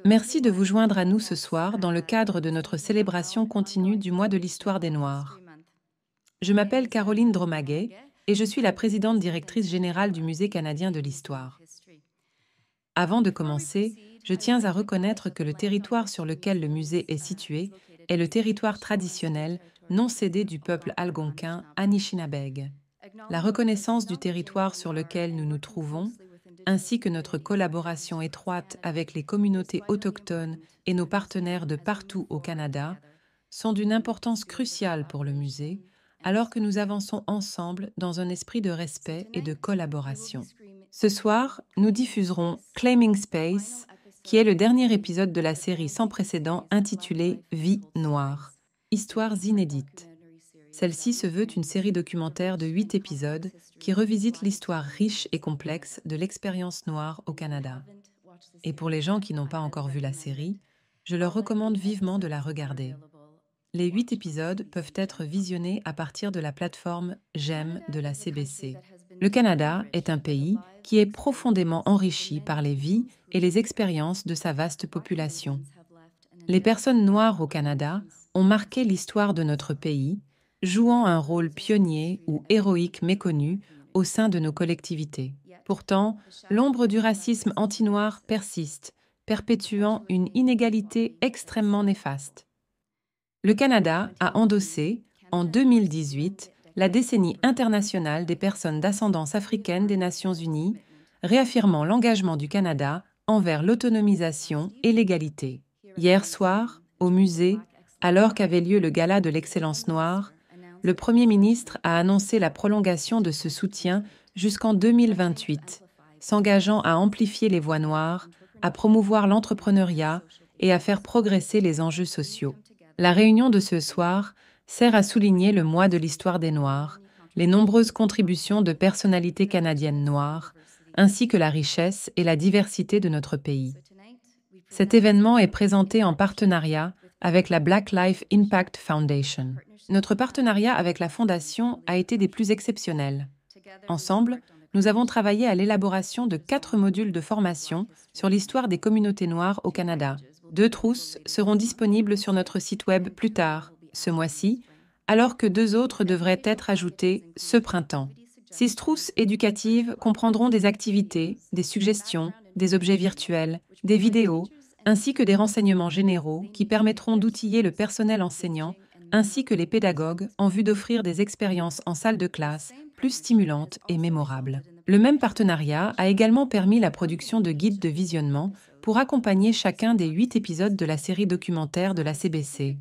Merci de vous joindre à nous ce soir dans le cadre de notre célébration continue du mois de l'histoire des Noirs. Je m'appelle Caroline Dromaguet et je suis la présidente directrice générale du Musée canadien de l'histoire. Avant de commencer, je tiens à reconnaître que le territoire sur lequel le musée est situé est le territoire traditionnel non cédé du peuple algonquin Anishinabeg. La reconnaissance du territoire sur lequel nous nous trouvons, ainsi que notre collaboration étroite avec les communautés autochtones et nos partenaires de partout au Canada, sont d'une importance cruciale pour le musée, alors que nous avançons ensemble dans un esprit de respect et de collaboration. Ce soir, nous diffuserons Claiming Space, qui est le dernier épisode de la série sans précédent intitulée Vie noire, histoires inédites. Celle-ci se veut une série documentaire de 8 épisodes qui revisite l'histoire riche et complexe de l'expérience noire au Canada. Et pour les gens qui n'ont pas encore vu la série, je leur recommande vivement de la regarder. Les 8 épisodes peuvent être visionnés à partir de la plateforme J'aime de la CBC. Le Canada est un pays qui est profondément enrichi par les vies et les expériences de sa vaste population. Les personnes noires au Canada ont marqué l'histoire de notre pays, jouant un rôle pionnier ou héroïque méconnu au sein de nos collectivités. Pourtant, l'ombre du racisme anti-noir persiste, perpétuant une inégalité extrêmement néfaste. Le Canada a endossé, en 2018, la décennie internationale des personnes d'ascendance africaine des Nations Unies, réaffirmant l'engagement du Canada envers l'autonomisation et l'égalité. Hier soir, au musée, alors qu'avait lieu le Gala de l'excellence noire, le Premier ministre a annoncé la prolongation de ce soutien jusqu'en 2028, s'engageant à amplifier les voix noires, à promouvoir l'entrepreneuriat et à faire progresser les enjeux sociaux. La réunion de ce soir sert à souligner le mois de l'histoire des Noirs, les nombreuses contributions de personnalités canadiennes noires, ainsi que la richesse et la diversité de notre pays. Cet événement est présenté en partenariat avec la Black Lives Impact Foundation. Notre partenariat avec la Fondation a été des plus exceptionnels. Ensemble, nous avons travaillé à l'élaboration de 4 modules de formation sur l'histoire des communautés noires au Canada. 2 trousses seront disponibles sur notre site web plus tard, ce mois-ci, alors que 2 autres devraient être ajoutées ce printemps. Ces trousses éducatives comprendront des activités, des suggestions, des objets virtuels, des vidéos, ainsi que des renseignements généraux qui permettront d'outiller le personnel enseignant ainsi que les pédagogues en vue d'offrir des expériences en salle de classe plus stimulantes et mémorables. Le même partenariat a également permis la production de guides de visionnement pour accompagner chacun des 8 épisodes de la série documentaire de la CBC.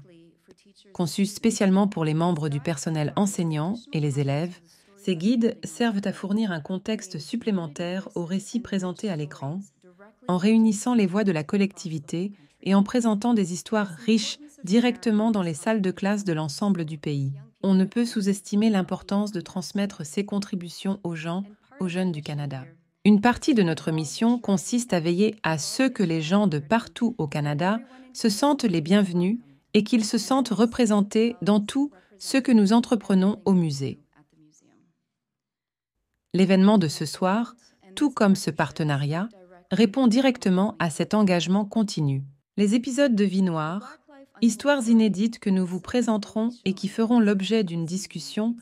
Conçus spécialement pour les membres du personnel enseignant et les élèves, ces guides servent à fournir un contexte supplémentaire aux récits présentés à l'écran, en réunissant les voix de la collectivité et en présentant des histoires riches directement dans les salles de classe de l'ensemble du pays. On ne peut sous-estimer l'importance de transmettre ces contributions aux jeunes du Canada. Une partie de notre mission consiste à veiller à ce que les gens de partout au Canada se sentent les bienvenus et qu'ils se sentent représentés dans tout ce que nous entreprenons au musée. L'événement de ce soir, tout comme ce partenariat, répond directement à cet engagement continu. Les épisodes de Vie noire, histoires inédites que nous vous présenterons et qui feront l'objet d'une discussion,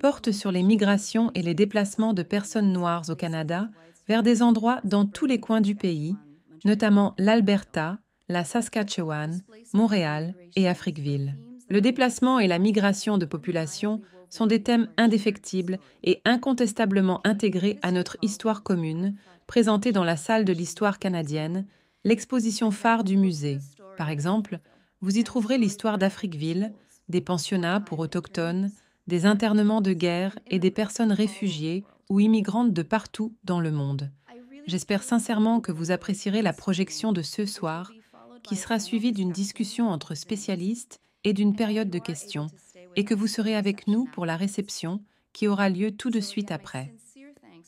portent sur les migrations et les déplacements de personnes noires au Canada vers des endroits dans tous les coins du pays, notamment l'Alberta, la Saskatchewan, Montréal et Africville. Le déplacement et la migration de population sont des thèmes indéfectibles et incontestablement intégrés à notre histoire commune, présentée dans la salle de l'histoire canadienne, l'exposition phare du musée. Par exemple, vous y trouverez l'histoire d'Afriqueville, des pensionnats pour autochtones, des internements de guerre et des personnes réfugiées ou immigrantes de partout dans le monde. J'espère sincèrement que vous apprécierez la projection de ce soir, qui sera suivie d'une discussion entre spécialistes et d'une période de questions, et que vous serez avec nous pour la réception qui aura lieu tout de suite après.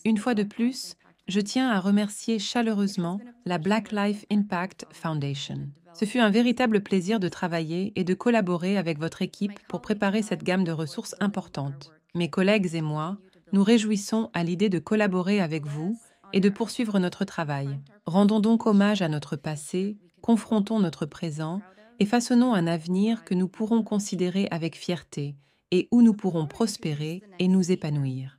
Une fois de plus, je tiens à remercier chaleureusement la Black Lives Impact Foundation. Ce fut un véritable plaisir de travailler et de collaborer avec votre équipe pour préparer cette gamme de ressources importantes. Mes collègues et moi, nous réjouissons à l'idée de collaborer avec vous et de poursuivre notre travail. Rendons donc hommage à notre passé, confrontons notre présent et façonnons un avenir que nous pourrons considérer avec fierté et où nous pourrons prospérer et nous épanouir.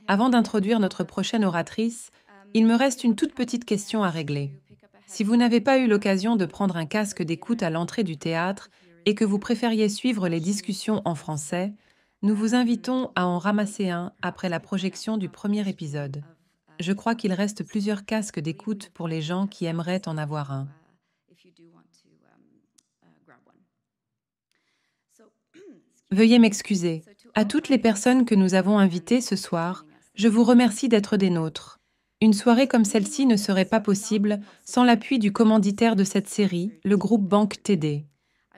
Avant d'introduire notre prochaine oratrice, il me reste une toute petite question à régler. Si vous n'avez pas eu l'occasion de prendre un casque d'écoute à l'entrée du théâtre et que vous préfériez suivre les discussions en français, nous vous invitons à en ramasser un après la projection du premier épisode. Je crois qu'il reste plusieurs casques d'écoute pour les gens qui aimeraient en avoir un. Veuillez m'excuser. À toutes les personnes que nous avons invitées ce soir, je vous remercie d'être des nôtres. Une soirée comme celle-ci ne serait pas possible sans l'appui du commanditaire de cette série, le groupe Banque TD.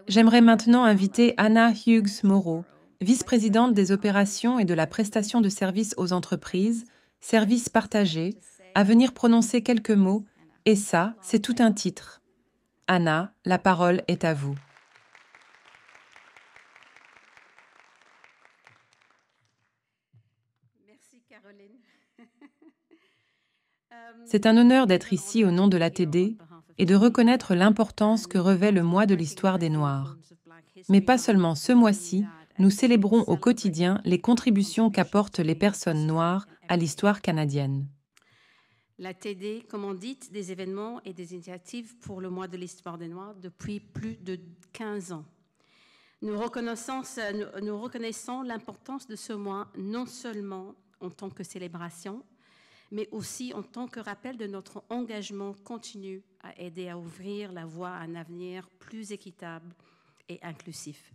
J'aimerais maintenant inviter Anna Hughes Moreau, vice-présidente des opérations et de la prestation de services aux entreprises, services partagés, à venir prononcer quelques mots, et ça, c'est tout un titre. Anna, la parole est à vous. Merci Caroline. C'est un honneur d'être ici au nom de l'ATD et de reconnaître l'importance que revêt le mois de l'histoire des Noirs. Mais pas seulement ce mois-ci, nous célébrons au quotidien les contributions qu'apportent les personnes noires à l'histoire canadienne. L'ATD commandite des événements et des initiatives pour le mois de l'histoire des Noirs depuis plus de 15 ans. Nous reconnaissons l'importance de ce mois non seulement en tant que célébration, mais aussi en tant que rappel de notre engagement continu à aider à ouvrir la voie à un avenir plus équitable et inclusif.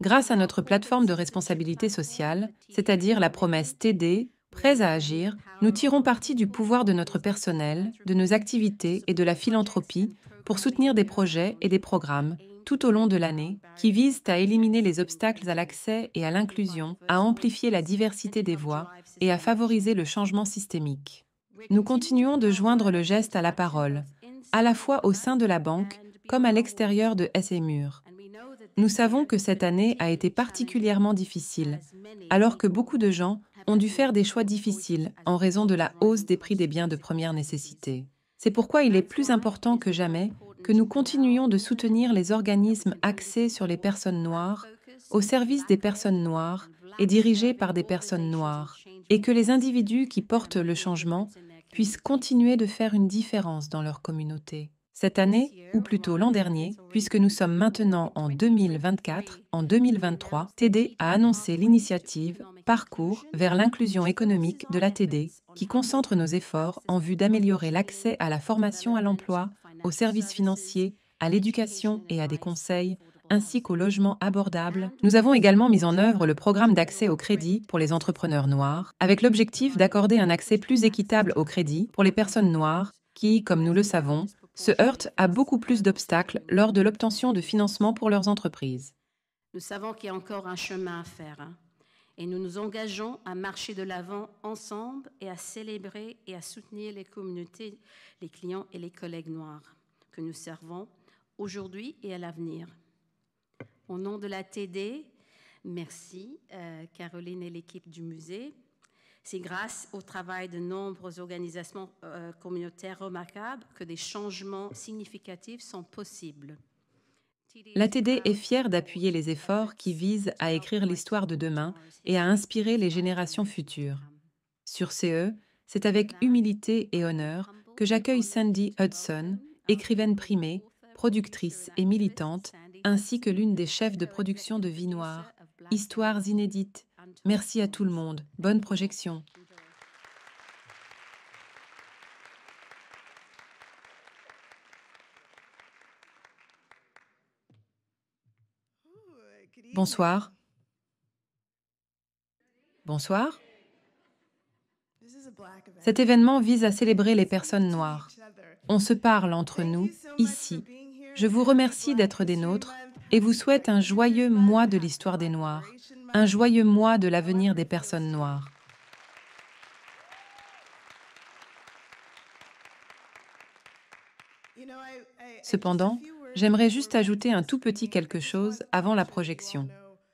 Grâce à notre plateforme de responsabilité sociale, c'est-à-dire la promesse TD, prêts à agir, nous tirons parti du pouvoir de notre personnel, de nos activités et de la philanthropie pour soutenir des projets et des programmes tout au long de l'année qui visent à éliminer les obstacles à l'accès et à l'inclusion, à amplifier la diversité des voix et à favoriser le changement systémique. Nous continuons de joindre le geste à la parole, à la fois au sein de la banque comme à l'extérieur de ses murs. Nous savons que cette année a été particulièrement difficile, alors que beaucoup de gens ont dû faire des choix difficiles en raison de la hausse des prix des biens de première nécessité. C'est pourquoi il est plus important que jamais que nous continuions de soutenir les organismes axés sur les personnes noires, au service des personnes noires et dirigés par des personnes noires, et que les individus qui portent le changement puissent continuer de faire une différence dans leur communauté. Cette année, ou plutôt l'an dernier, puisque nous sommes maintenant en 2024, en 2023, TD a annoncé l'initiative Parcours vers l'inclusion économique de la TD, qui concentre nos efforts en vue d'améliorer l'accès à la formation à l'emploi, aux services financiers, à l'éducation et à des conseils, ainsi qu'au logement abordable. Nous avons également mis en œuvre le programme d'accès au crédit pour les entrepreneurs noirs, avec l'objectif d'accorder un accès plus équitable au crédit pour les personnes noires qui, comme nous le savons, se heurtent à beaucoup plus d'obstacles lors de l'obtention de financement pour leurs entreprises. Nous savons qu'il y a encore un chemin à faire, et nous nous engageons à marcher de l'avant ensemble et à célébrer et à soutenir les communautés, les clients et les collègues noirs que nous servons aujourd'hui et à l'avenir. Au nom de la TD, merci Caroline et l'équipe du musée. C'est grâce au travail de nombreuses organisations communautaires remarquables que des changements significatifs sont possibles. L'ATD est fière d'appuyer les efforts qui visent à écrire l'histoire de demain et à inspirer les générations futures. Sur CE, c'est avec humilité et honneur que j'accueille Sandy Hudson, écrivaine primée, productrice et militante, ainsi que l'une des chefs de production de Vie Noire. Histoires inédites. Merci à tout le monde. Bonne projection. Bonsoir. Bonsoir. Cet événement vise à célébrer les personnes noires. On se parle entre nous, ici. Je vous remercie d'être des nôtres et vous souhaite un joyeux mois de l'histoire des Noirs, un joyeux mois de l'avenir des personnes noires. Cependant, j'aimerais juste ajouter un tout petit quelque chose avant la projection.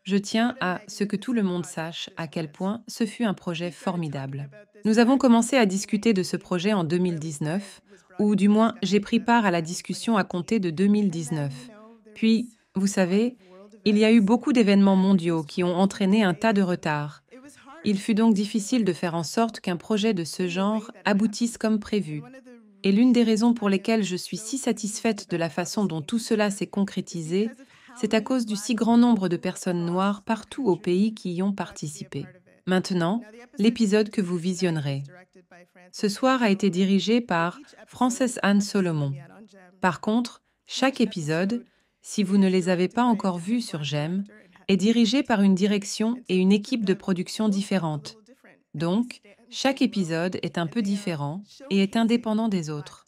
Je tiens à ce que tout le monde sache à quel point ce fut un projet formidable. Nous avons commencé à discuter de ce projet en 2019, ou du moins j'ai pris part à la discussion à compter de 2019. Puis, vous savez, il y a eu beaucoup d'événements mondiaux qui ont entraîné un tas de retards. Il fut donc difficile de faire en sorte qu'un projet de ce genre aboutisse comme prévu. Et l'une des raisons pour lesquelles je suis si satisfaite de la façon dont tout cela s'est concrétisé, c'est à cause du si grand nombre de personnes noires partout au pays qui y ont participé. Maintenant, l'épisode que vous visionnerez. Ce soir a été dirigé par Frances Anne Solomon. Par contre, chaque épisode, si vous ne les avez pas encore vus sur GEM, est dirigé par une direction et une équipe de production différentes. Donc, chaque épisode est un peu différent et est indépendant des autres.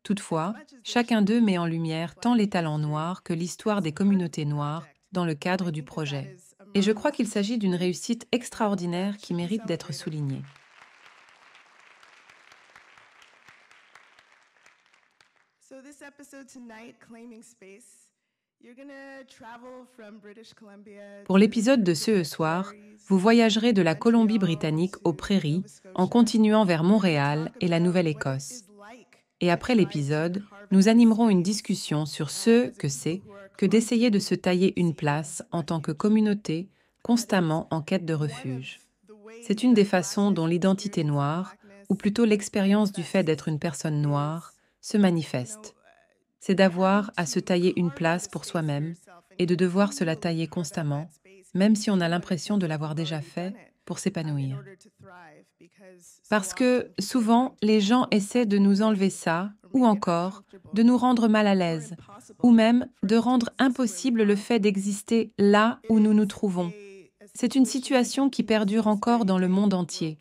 Toutefois, chacun d'eux met en lumière tant les talents noirs que l'histoire des communautés noires dans le cadre du projet. Et je crois qu'il s'agit d'une réussite extraordinaire qui mérite d'être soulignée. Pour l'épisode de ce soir, vous voyagerez de la Colombie-Britannique aux prairies en continuant vers Montréal et la Nouvelle-Écosse. Et après l'épisode, nous animerons une discussion sur ce que c'est que d'essayer de se tailler une place en tant que communauté constamment en quête de refuge. C'est une des façons dont l'identité noire, ou plutôt l'expérience du fait d'être une personne noire, se manifeste. C'est d'avoir à se tailler une place pour soi-même et de devoir se la tailler constamment, même si on a l'impression de l'avoir déjà fait, pour s'épanouir. Parce que souvent, les gens essaient de nous enlever ça, ou encore de nous rendre mal à l'aise, ou même de rendre impossible le fait d'exister là où nous nous trouvons. C'est une situation qui perdure encore dans le monde entier.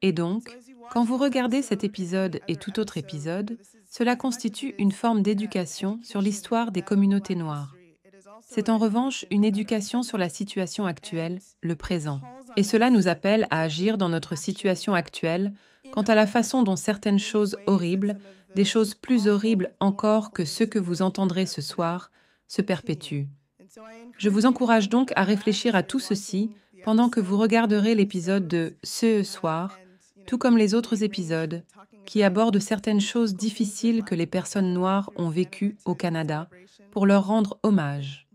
Et donc, quand vous regardez cet épisode et tout autre épisode, cela constitue une forme d'éducation sur l'histoire des communautés noires. C'est en revanche une éducation sur la situation actuelle, le présent. Et cela nous appelle à agir dans notre situation actuelle quant à la façon dont certaines choses horribles, des choses plus horribles encore que ce que vous entendrez ce soir, se perpétuent. Je vous encourage donc à réfléchir à tout ceci pendant que vous regarderez l'épisode de ce soir, tout comme les autres épisodes, qui abordent certaines choses difficiles que les personnes noires ont vécues au Canada, pour leur rendre hommage.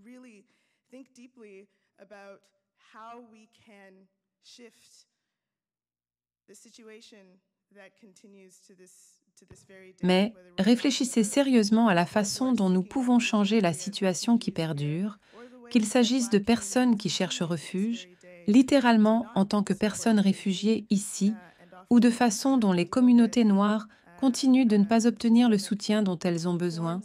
Mais réfléchissez sérieusement à la façon dont nous pouvons changer la situation qui perdure, qu'il s'agisse de personnes qui cherchent refuge, littéralement en tant que personnes réfugiées ici, ou de façon dont les communautés noires continuent de ne pas obtenir le soutien dont elles ont besoin,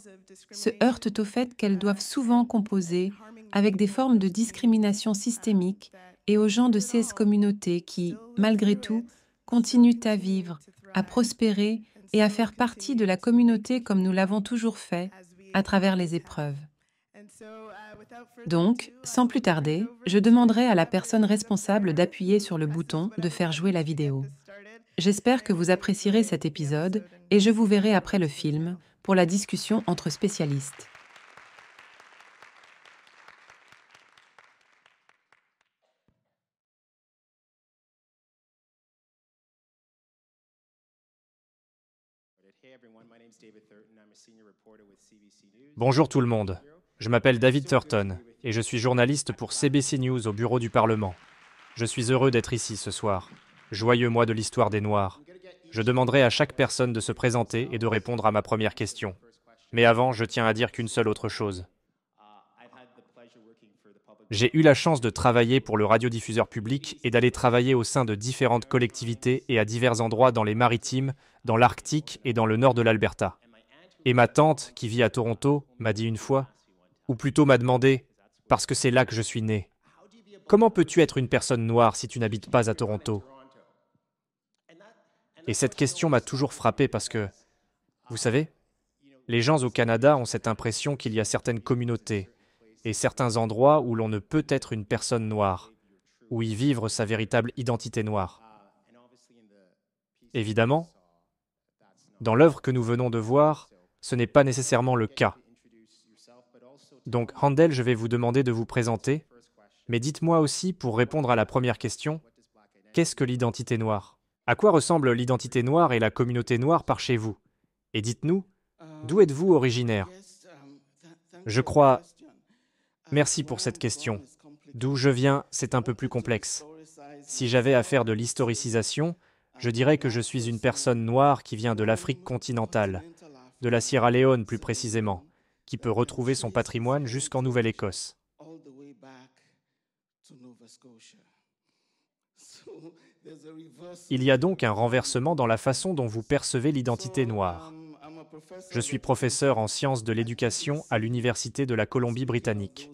se heurtent au fait qu'elles doivent souvent composer avec des formes de discrimination systémique et aux gens de ces communautés qui, malgré tout, continuent à vivre, à prospérer et à faire partie de la communauté comme nous l'avons toujours fait, à travers les épreuves. Donc, sans plus tarder, je demanderai à la personne responsable d'appuyer sur le bouton de faire jouer la vidéo. J'espère que vous apprécierez cet épisode et je vous verrai après le film pour la discussion entre spécialistes. Bonjour tout le monde, je m'appelle David Thurton et je suis journaliste pour CBC News au bureau du Parlement. Je suis heureux d'être ici ce soir. Joyeux mois de l'histoire des Noirs. Je demanderai à chaque personne de se présenter et de répondre à ma première question. Mais avant, je tiens à dire qu'une seule autre chose. J'ai eu la chance de travailler pour le radiodiffuseur public et d'aller travailler au sein de différentes collectivités et à divers endroits dans les Maritimes, dans l'Arctique et dans le nord de l'Alberta. Et ma tante, qui vit à Toronto, m'a dit une fois, ou plutôt m'a demandé, parce que c'est là que je suis né, comment peux-tu être une personne noire si tu n'habites pas à Toronto ? Et cette question m'a toujours frappé parce que, vous savez, les gens au Canada ont cette impression qu'il y a certaines communautés et certains endroits où l'on ne peut être une personne noire, où y vivre sa véritable identité noire. Évidemment, dans l'œuvre que nous venons de voir, ce n'est pas nécessairement le cas. Donc, Handel, je vais vous demander de vous présenter Mais dites-moi aussi, pour répondre à la première question, qu'est-ce que l'identité noire? À quoi ressemble l'identité noire et la communauté noire par chez vous? Et dites-nous, d'où êtes-vous originaire? Je crois... Merci pour cette question. D'où je viens, c'est un peu plus complexe. Si j'avais à faire de l'historicisation, je dirais que je suis une personne noire qui vient de l'Afrique continentale, de la Sierra Leone plus précisément, qui peut retrouver son patrimoine jusqu'en Nouvelle-Écosse. Il y a donc un renversement dans la façon dont vous percevez l'identité noire. Je suis professeur en sciences de l'éducation à l'Université de la Colombie-Britannique.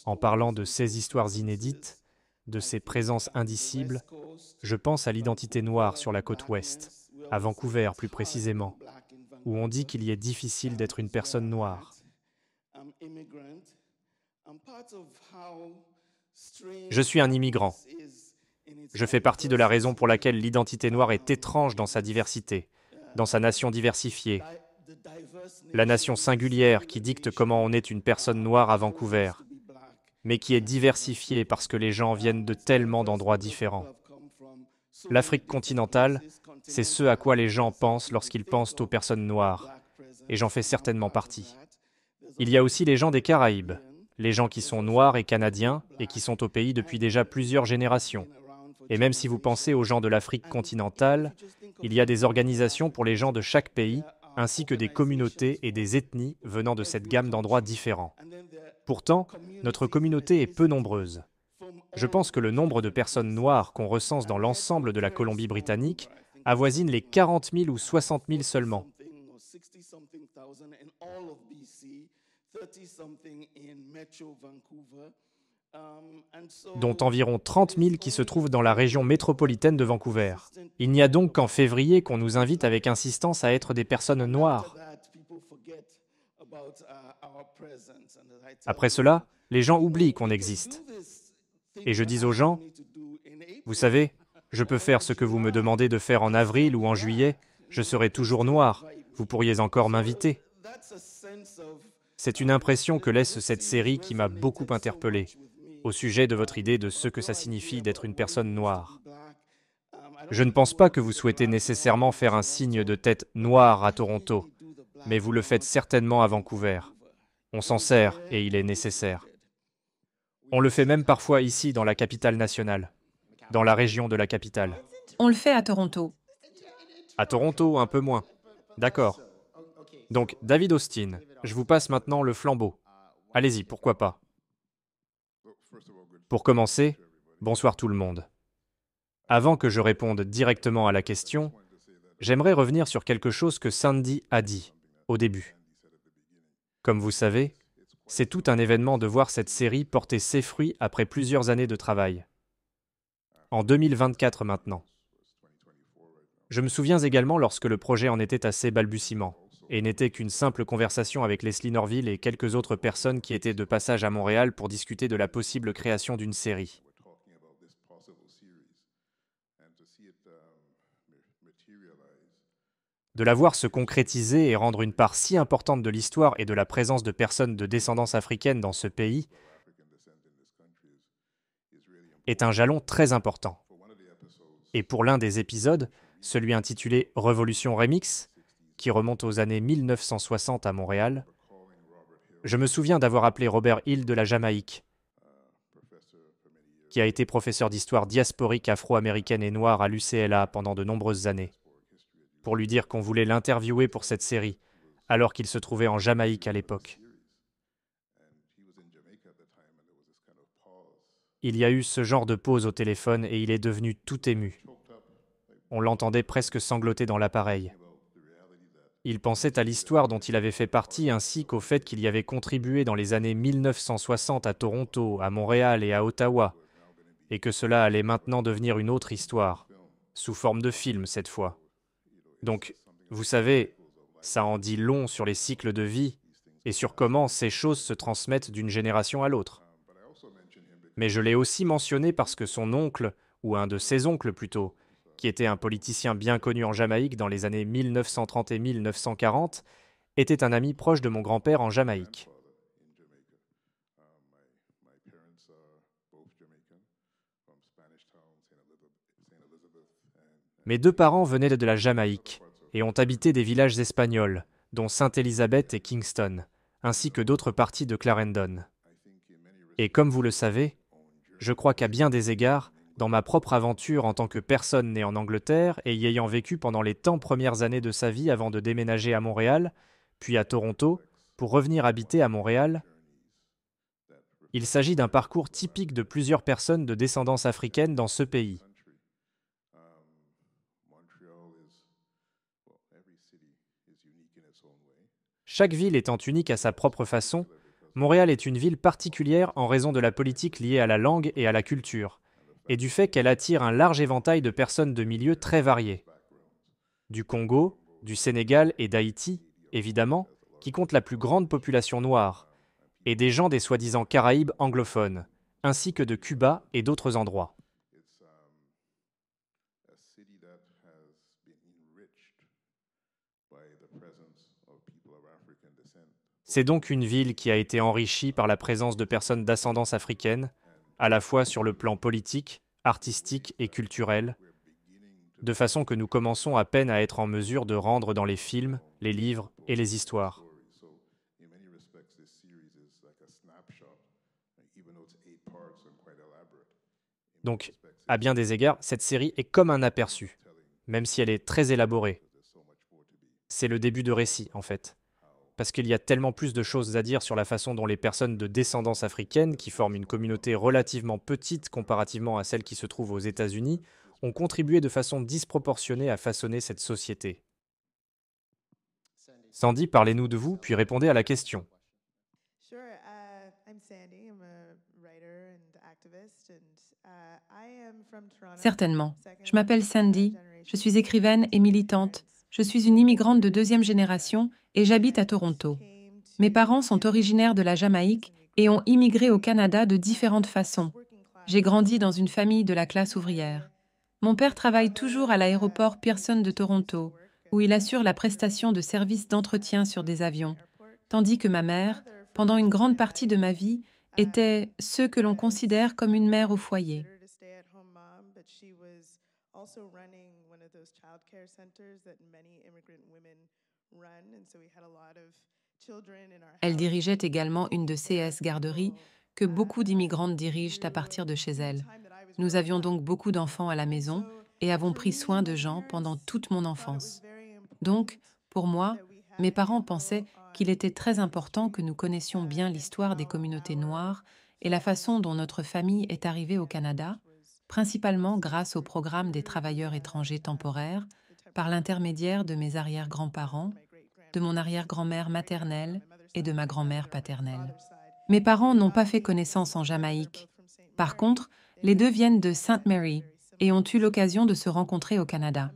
En parlant de ces histoires inédites, de ces présences indicibles, je pense à l'identité noire sur la côte ouest, à Vancouver plus précisément, où on dit qu'il y est difficile d'être une personne noire. Je suis un immigrant. Je fais partie de la raison pour laquelle l'identité noire est étrange dans sa diversité, dans sa nation diversifiée. La nation singulière qui dicte comment on est une personne noire à Vancouver, mais qui est diversifiée parce que les gens viennent de tellement d'endroits différents. L'Afrique continentale, c'est ce à quoi les gens pensent lorsqu'ils pensent aux personnes noires, et j'en fais certainement partie. Il y a aussi les gens des Caraïbes, les gens qui sont noirs et canadiens et qui sont au pays depuis déjà plusieurs générations. Et même si vous pensez aux gens de l'Afrique continentale, il y a des organisations pour les gens de chaque pays, ainsi que des communautés et des ethnies venant de cette gamme d'endroits différents. Pourtant, notre communauté est peu nombreuse. Je pense que le nombre de personnes noires qu'on recense dans l'ensemble de la Colombie-Britannique avoisine les 40 000 ou 60 000 seulement. Dont environ 30 000 qui se trouvent dans la région métropolitaine de Vancouver. Il n'y a donc qu'en février qu'on nous invite avec insistance à être des personnes noires. Après cela, les gens oublient qu'on existe. Et je dis aux gens, vous savez, je peux faire ce que vous me demandez de faire en avril ou en juillet, je serai toujours noir, vous pourriez encore m'inviter. C'est une impression que laisse cette série qui m'a beaucoup interpellé, au sujet de votre idée de ce que ça signifie d'être une personne noire. Je ne pense pas que vous souhaitez nécessairement faire un signe de tête noire à Toronto, mais vous le faites certainement à Vancouver. On s'en sert et il est nécessaire. On le fait même parfois ici dans la capitale nationale, dans la région de la capitale. On le fait à Toronto. À Toronto, un peu moins. D'accord. Donc, David Austin, je vous passe maintenant le flambeau. Allez-y, pourquoi pas. Pour commencer, bonsoir tout le monde. Avant que je réponde directement à la question, j'aimerais revenir sur quelque chose que Sandy a dit au début. Comme vous savez, c'est tout un événement de voir cette série porter ses fruits après plusieurs années de travail. En 2024 maintenant. Je me souviens également lorsque le projet en était à ses balbutiements, et n'était qu'une simple conversation avec Leslie Norville et quelques autres personnes qui étaient de passage à Montréal pour discuter de la possible création d'une série. De la voir se concrétiser et rendre une part si importante de l'histoire et de la présence de personnes de descendance africaine dans ce pays est un jalon très important. Et pour l'un des épisodes, celui intitulé « Révolution Remix », qui remonte aux années 1960 à Montréal, je me souviens d'avoir appelé Robert Hill de la Jamaïque, qui a été professeur d'histoire diasporique afro-américaine et noire à l'UCLA pendant de nombreuses années, pour lui dire qu'on voulait l'interviewer pour cette série, alors qu'il se trouvait en Jamaïque à l'époque. Il y a eu ce genre de pause au téléphone et il est devenu tout ému. On l'entendait presque sangloter dans l'appareil. Il pensait à l'histoire dont il avait fait partie ainsi qu'au fait qu'il y avait contribué dans les années 1960 à Toronto, à Montréal et à Ottawa, et que cela allait maintenant devenir une autre histoire, sous forme de film cette fois. Donc, vous savez, ça en dit long sur les cycles de vie et sur comment ces choses se transmettent d'une génération à l'autre. Mais je l'ai aussi mentionné parce que son oncle, ou un de ses oncles plutôt, qui était un politicien bien connu en Jamaïque dans les années 1930 et 1940, était un ami proche de mon grand-père en Jamaïque. Mes deux parents venaient de la Jamaïque et ont habité des villages espagnols, dont Sainte-Élisabeth et Kingston, ainsi que d'autres parties de Clarendon. Et comme vous le savez, je crois qu'à bien des égards, dans ma propre aventure en tant que personne née en Angleterre et y ayant vécu pendant les 10 premières années de sa vie avant de déménager à Montréal, puis à Toronto, pour revenir habiter à Montréal, il s'agit d'un parcours typique de plusieurs personnes de descendance africaine dans ce pays. Chaque ville étant unique à sa propre façon, Montréal est une ville particulière en raison de la politique liée à la langue et à la culture, et du fait qu'elle attire un large éventail de personnes de milieux très variés. Du Congo, du Sénégal et d'Haïti, évidemment, qui comptent la plus grande population noire, et des gens des soi-disant Caraïbes anglophones, ainsi que de Cuba et d'autres endroits. C'est donc une ville qui a été enrichie par la présence de personnes d'ascendance africaine, à la fois sur le plan politique, artistique et culturel, de façon que nous commençons à peine à être en mesure de rendre dans les films, les livres et les histoires. Donc, à bien des égards, cette série est comme un aperçu, même si elle est très élaborée. C'est le début de récit, en fait. Parce qu'il y a tellement plus de choses à dire sur la façon dont les personnes de descendance africaine, qui forment une communauté relativement petite comparativement à celle qui se trouve aux États-Unis, ont contribué de façon disproportionnée à façonner cette société. Sandy, parlez-nous de vous, puis répondez à la question. Certainement. Je m'appelle Sandy, je suis écrivaine et militante. Je suis une immigrante de deuxième génération et j'habite à Toronto. Mes parents sont originaires de la Jamaïque et ont immigré au Canada de différentes façons. J'ai grandi dans une famille de la classe ouvrière. Mon père travaille toujours à l'aéroport Pearson de Toronto, où il assure la prestation de services d'entretien sur des avions, tandis que ma mère, pendant une grande partie de ma vie, était ce que l'on considère comme une mère au foyer. Elle dirigeait également une de ces garderies que beaucoup d'immigrantes dirigent à partir de chez elles. Nous avions donc beaucoup d'enfants à la maison et avons pris soin de gens pendant toute mon enfance. Donc, pour moi, mes parents pensaient qu'il était très important que nous connaissions bien l'histoire des communautés noires et la façon dont notre famille est arrivée au Canada, principalement grâce au programme des travailleurs étrangers temporaires, par l'intermédiaire de mes arrière-grands-parents, de mon arrière-grand-mère maternelle et de ma grand-mère paternelle. Mes parents n'ont pas fait connaissance en Jamaïque. Par contre, les deux viennent de Sainte Mary et ont eu l'occasion de se rencontrer au Canada.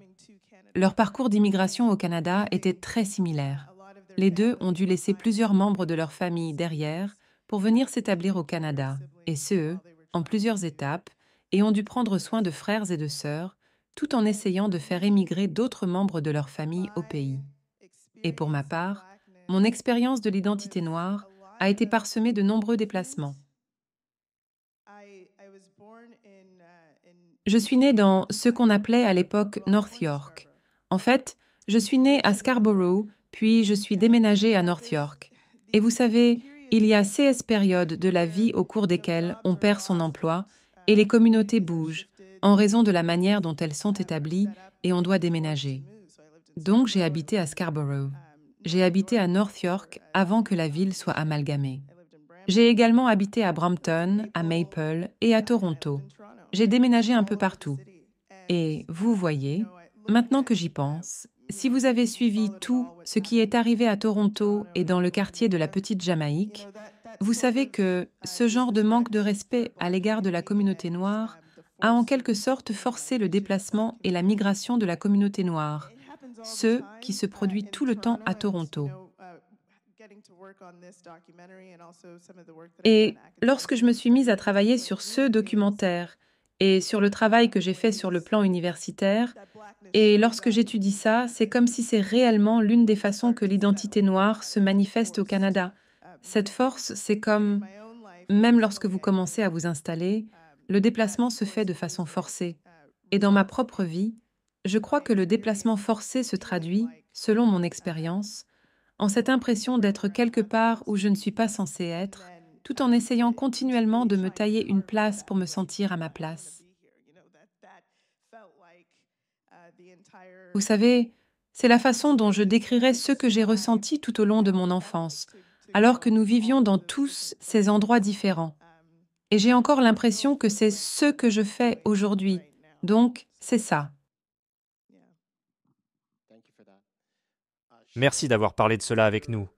Leur parcours d'immigration au Canada était très similaire. Les deux ont dû laisser plusieurs membres de leur famille derrière pour venir s'établir au Canada, et ce, en plusieurs étapes, et ont dû prendre soin de frères et de sœurs, tout en essayant de faire émigrer d'autres membres de leur famille au pays. Et pour ma part, mon expérience de l'identité noire a été parsemée de nombreux déplacements. Je suis née dans ce qu'on appelait à l'époque North York. En fait, je suis née à Scarborough, puis je suis déménagée à North York. Et vous savez, il y a ces périodes de la vie au cours desquelles on perd son emploi et les communautés bougent en raison de la manière dont elles sont établies et on doit déménager. Donc j'ai habité à Scarborough. J'ai habité à North York avant que la ville soit amalgamée. J'ai également habité à Brampton, à Maple et à Toronto. J'ai déménagé un peu partout. Et vous voyez, maintenant que j'y pense, si vous avez suivi tout ce qui est arrivé à Toronto et dans le quartier de la Petite Jamaïque, vous savez que ce genre de manque de respect à l'égard de la communauté noire a en quelque sorte forcé le déplacement et la migration de la communauté noire, ce qui se produit tout le temps à Toronto. Et lorsque je me suis mise à travailler sur ce documentaire et sur le travail que j'ai fait sur le plan universitaire, et lorsque j'étudie ça, c'est comme si c'est réellement l'une des façons que l'identité noire se manifeste au Canada. Cette force, c'est comme, même lorsque vous commencez à vous installer, le déplacement se fait de façon forcée. Et dans ma propre vie, je crois que le déplacement forcé se traduit, selon mon expérience, en cette impression d'être quelque part où je ne suis pas censée être, tout en essayant continuellement de me tailler une place pour me sentir à ma place. Vous savez, c'est la façon dont je décrirais ce que j'ai ressenti tout au long de mon enfance, alors que nous vivions dans tous ces endroits différents. Et j'ai encore l'impression que c'est ce que je fais aujourd'hui. Donc, c'est ça. Merci d'avoir parlé de cela avec nous.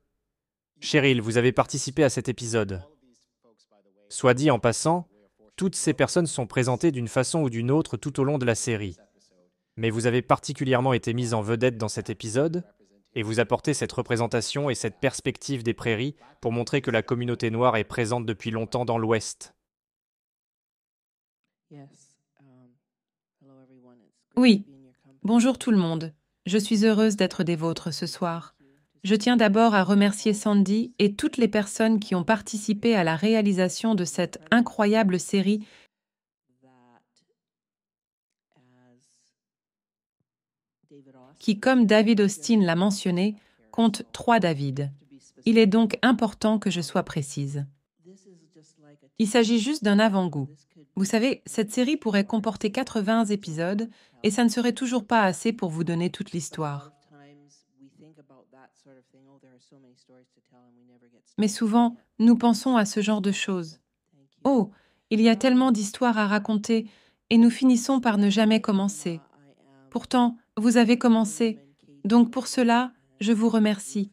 Cheryl, vous avez participé à cet épisode. Soit dit en passant, toutes ces personnes sont présentées d'une façon ou d'une autre tout au long de la série. Mais vous avez particulièrement été mise en vedette dans cet épisode, et vous apportez cette représentation et cette perspective des prairies pour montrer que la communauté noire est présente depuis longtemps dans l'Ouest. Oui, bonjour tout le monde. Je suis heureuse d'être des vôtres ce soir. Je tiens d'abord à remercier Sandy et toutes les personnes qui ont participé à la réalisation de cette incroyable série qui, comme David Austin l'a mentionné, compte 3 David. Il est donc important que je sois précise. Il s'agit juste d'un avant-goût. Vous savez, cette série pourrait comporter 80 épisodes et ça ne serait toujours pas assez pour vous donner toute l'histoire. Mais souvent, nous pensons à ce genre de choses. Oh, il y a tellement d'histoires à raconter et nous finissons par ne jamais commencer. Pourtant, vous avez commencé. Donc pour cela, je vous remercie.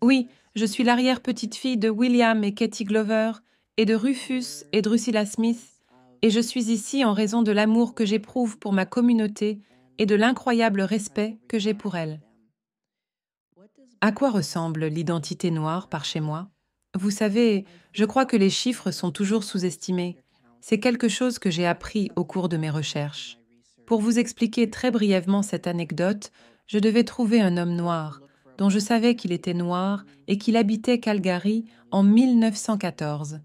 Oui, je suis l'arrière-petite-fille de William et Katie Glover et de Rufus et Drusilla Smith, et je suis ici en raison de l'amour que j'éprouve pour ma communauté et de l'incroyable respect que j'ai pour elle. À quoi ressemble l'identité noire par chez moi? Vous savez, je crois que les chiffres sont toujours sous-estimés. C'est quelque chose que j'ai appris au cours de mes recherches. Pour vous expliquer très brièvement cette anecdote, je devais trouver un homme noir, dont je savais qu'il était noir et qu'il habitait Calgary en 1914.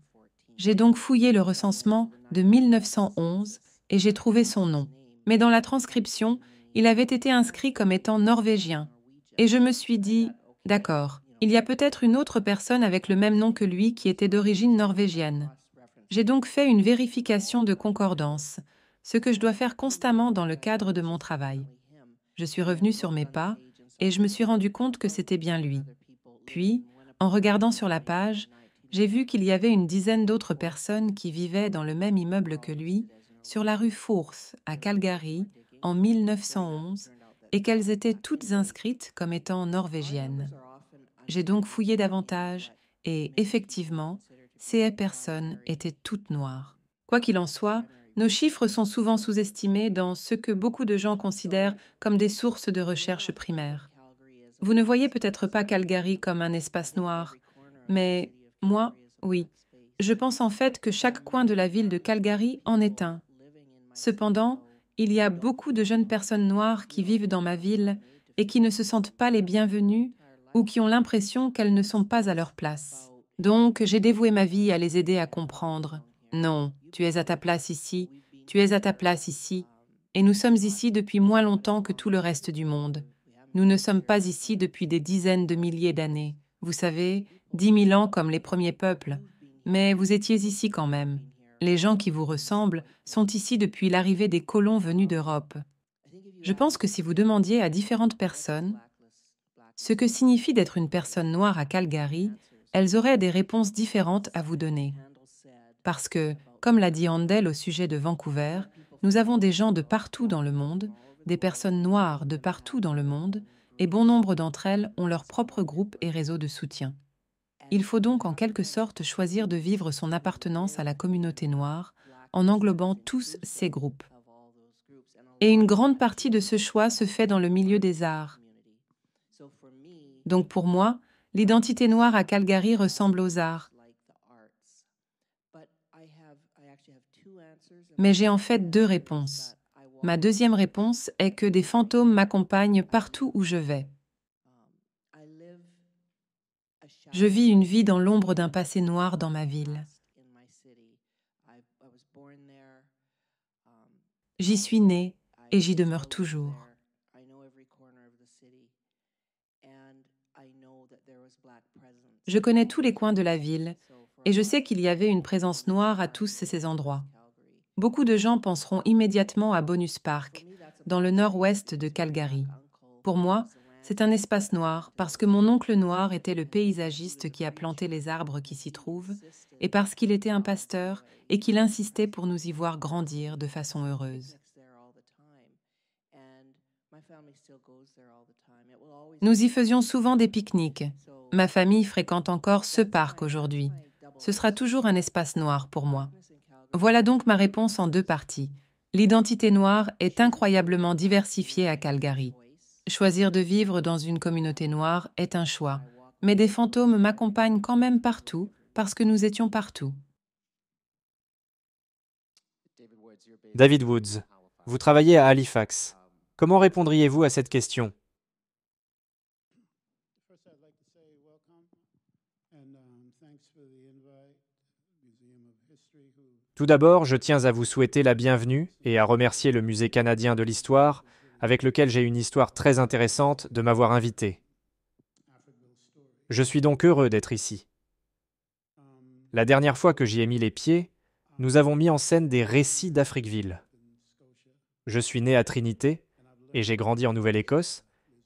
J'ai donc fouillé le recensement de 1911 et j'ai trouvé son nom. Mais dans la transcription, il avait été inscrit comme étant norvégien. Et je me suis dit, d'accord, il y a peut-être une autre personne avec le même nom que lui qui était d'origine norvégienne. J'ai donc fait une vérification de concordance, ce que je dois faire constamment dans le cadre de mon travail. Je suis revenue sur mes pas et je me suis rendu compte que c'était bien lui. Puis, en regardant sur la page, j'ai vu qu'il y avait une dizaine d'autres personnes qui vivaient dans le même immeuble que lui, sur la rue Forth, à Calgary, en 1911, et qu'elles étaient toutes inscrites comme étant norvégiennes. J'ai donc fouillé davantage, et effectivement, ces personnes étaient toutes noires. Quoi qu'il en soit, nos chiffres sont souvent sous-estimés dans ce que beaucoup de gens considèrent comme des sources de recherche primaires. Vous ne voyez peut-être pas Calgary comme un espace noir, mais moi, oui. Je pense en fait que chaque coin de la ville de Calgary en est un. Cependant, il y a beaucoup de jeunes personnes noires qui vivent dans ma ville et qui ne se sentent pas les bienvenues ou qui ont l'impression qu'elles ne sont pas à leur place. Donc, j'ai dévoué ma vie à les aider à comprendre. Non, tu es à ta place ici, tu es à ta place ici, et nous sommes ici depuis moins longtemps que tout le reste du monde. Nous ne sommes pas ici depuis des dizaines de milliers d'années. Vous savez, 10 000 ans comme les premiers peuples. Mais vous étiez ici quand même. Les gens qui vous ressemblent sont ici depuis l'arrivée des colons venus d'Europe. Je pense que si vous demandiez à différentes personnes ce que signifie d'être une personne noire à Calgary, elles auraient des réponses différentes à vous donner. Parce que, comme l'a dit Handel au sujet de Vancouver, nous avons des gens de partout dans le monde, des personnes noires de partout dans le monde, et bon nombre d'entre elles ont leur propre groupe et réseau de soutien. Il faut donc en quelque sorte choisir de vivre son appartenance à la communauté noire en englobant tous ces groupes. Et une grande partie de ce choix se fait dans le milieu des arts. Donc pour moi, l'identité noire à Calgary ressemble aux arts. Mais j'ai en fait 2 réponses. Ma deuxième réponse est que des fantômes m'accompagnent partout où je vais. Je vis une vie dans l'ombre d'un passé noir dans ma ville. J'y suis née, et j'y demeure toujours. Je connais tous les coins de la ville et je sais qu'il y avait une présence noire à tous ces endroits. Beaucoup de gens penseront immédiatement à Bonus Park, dans le nord-ouest de Calgary. Pour moi, c'est un espace noir parce que mon oncle noir était le paysagiste qui a planté les arbres qui s'y trouvent et parce qu'il était un pasteur et qu'il insistait pour nous y voir grandir de façon heureuse. Nous y faisions souvent des pique-niques. Ma famille fréquente encore ce parc aujourd'hui. Ce sera toujours un espace noir pour moi. Voilà donc ma réponse en 2 parties. L'identité noire est incroyablement diversifiée à Calgary. Choisir de vivre dans une communauté noire est un choix, mais des fantômes m'accompagnent quand même partout parce que nous étions partout. David Woods, vous travaillez à Halifax. Comment répondriez-vous à cette question? Tout d'abord, je tiens à vous souhaiter la bienvenue et à remercier le Musée canadien de l'histoire, avec lequel j'ai une histoire très intéressante, de m'avoir invité. Je suis donc heureux d'être ici. La dernière fois que j'y ai mis les pieds, nous avons mis en scène des récits d'Afriqueville. Je suis né à Trinité et j'ai grandi en Nouvelle-Écosse,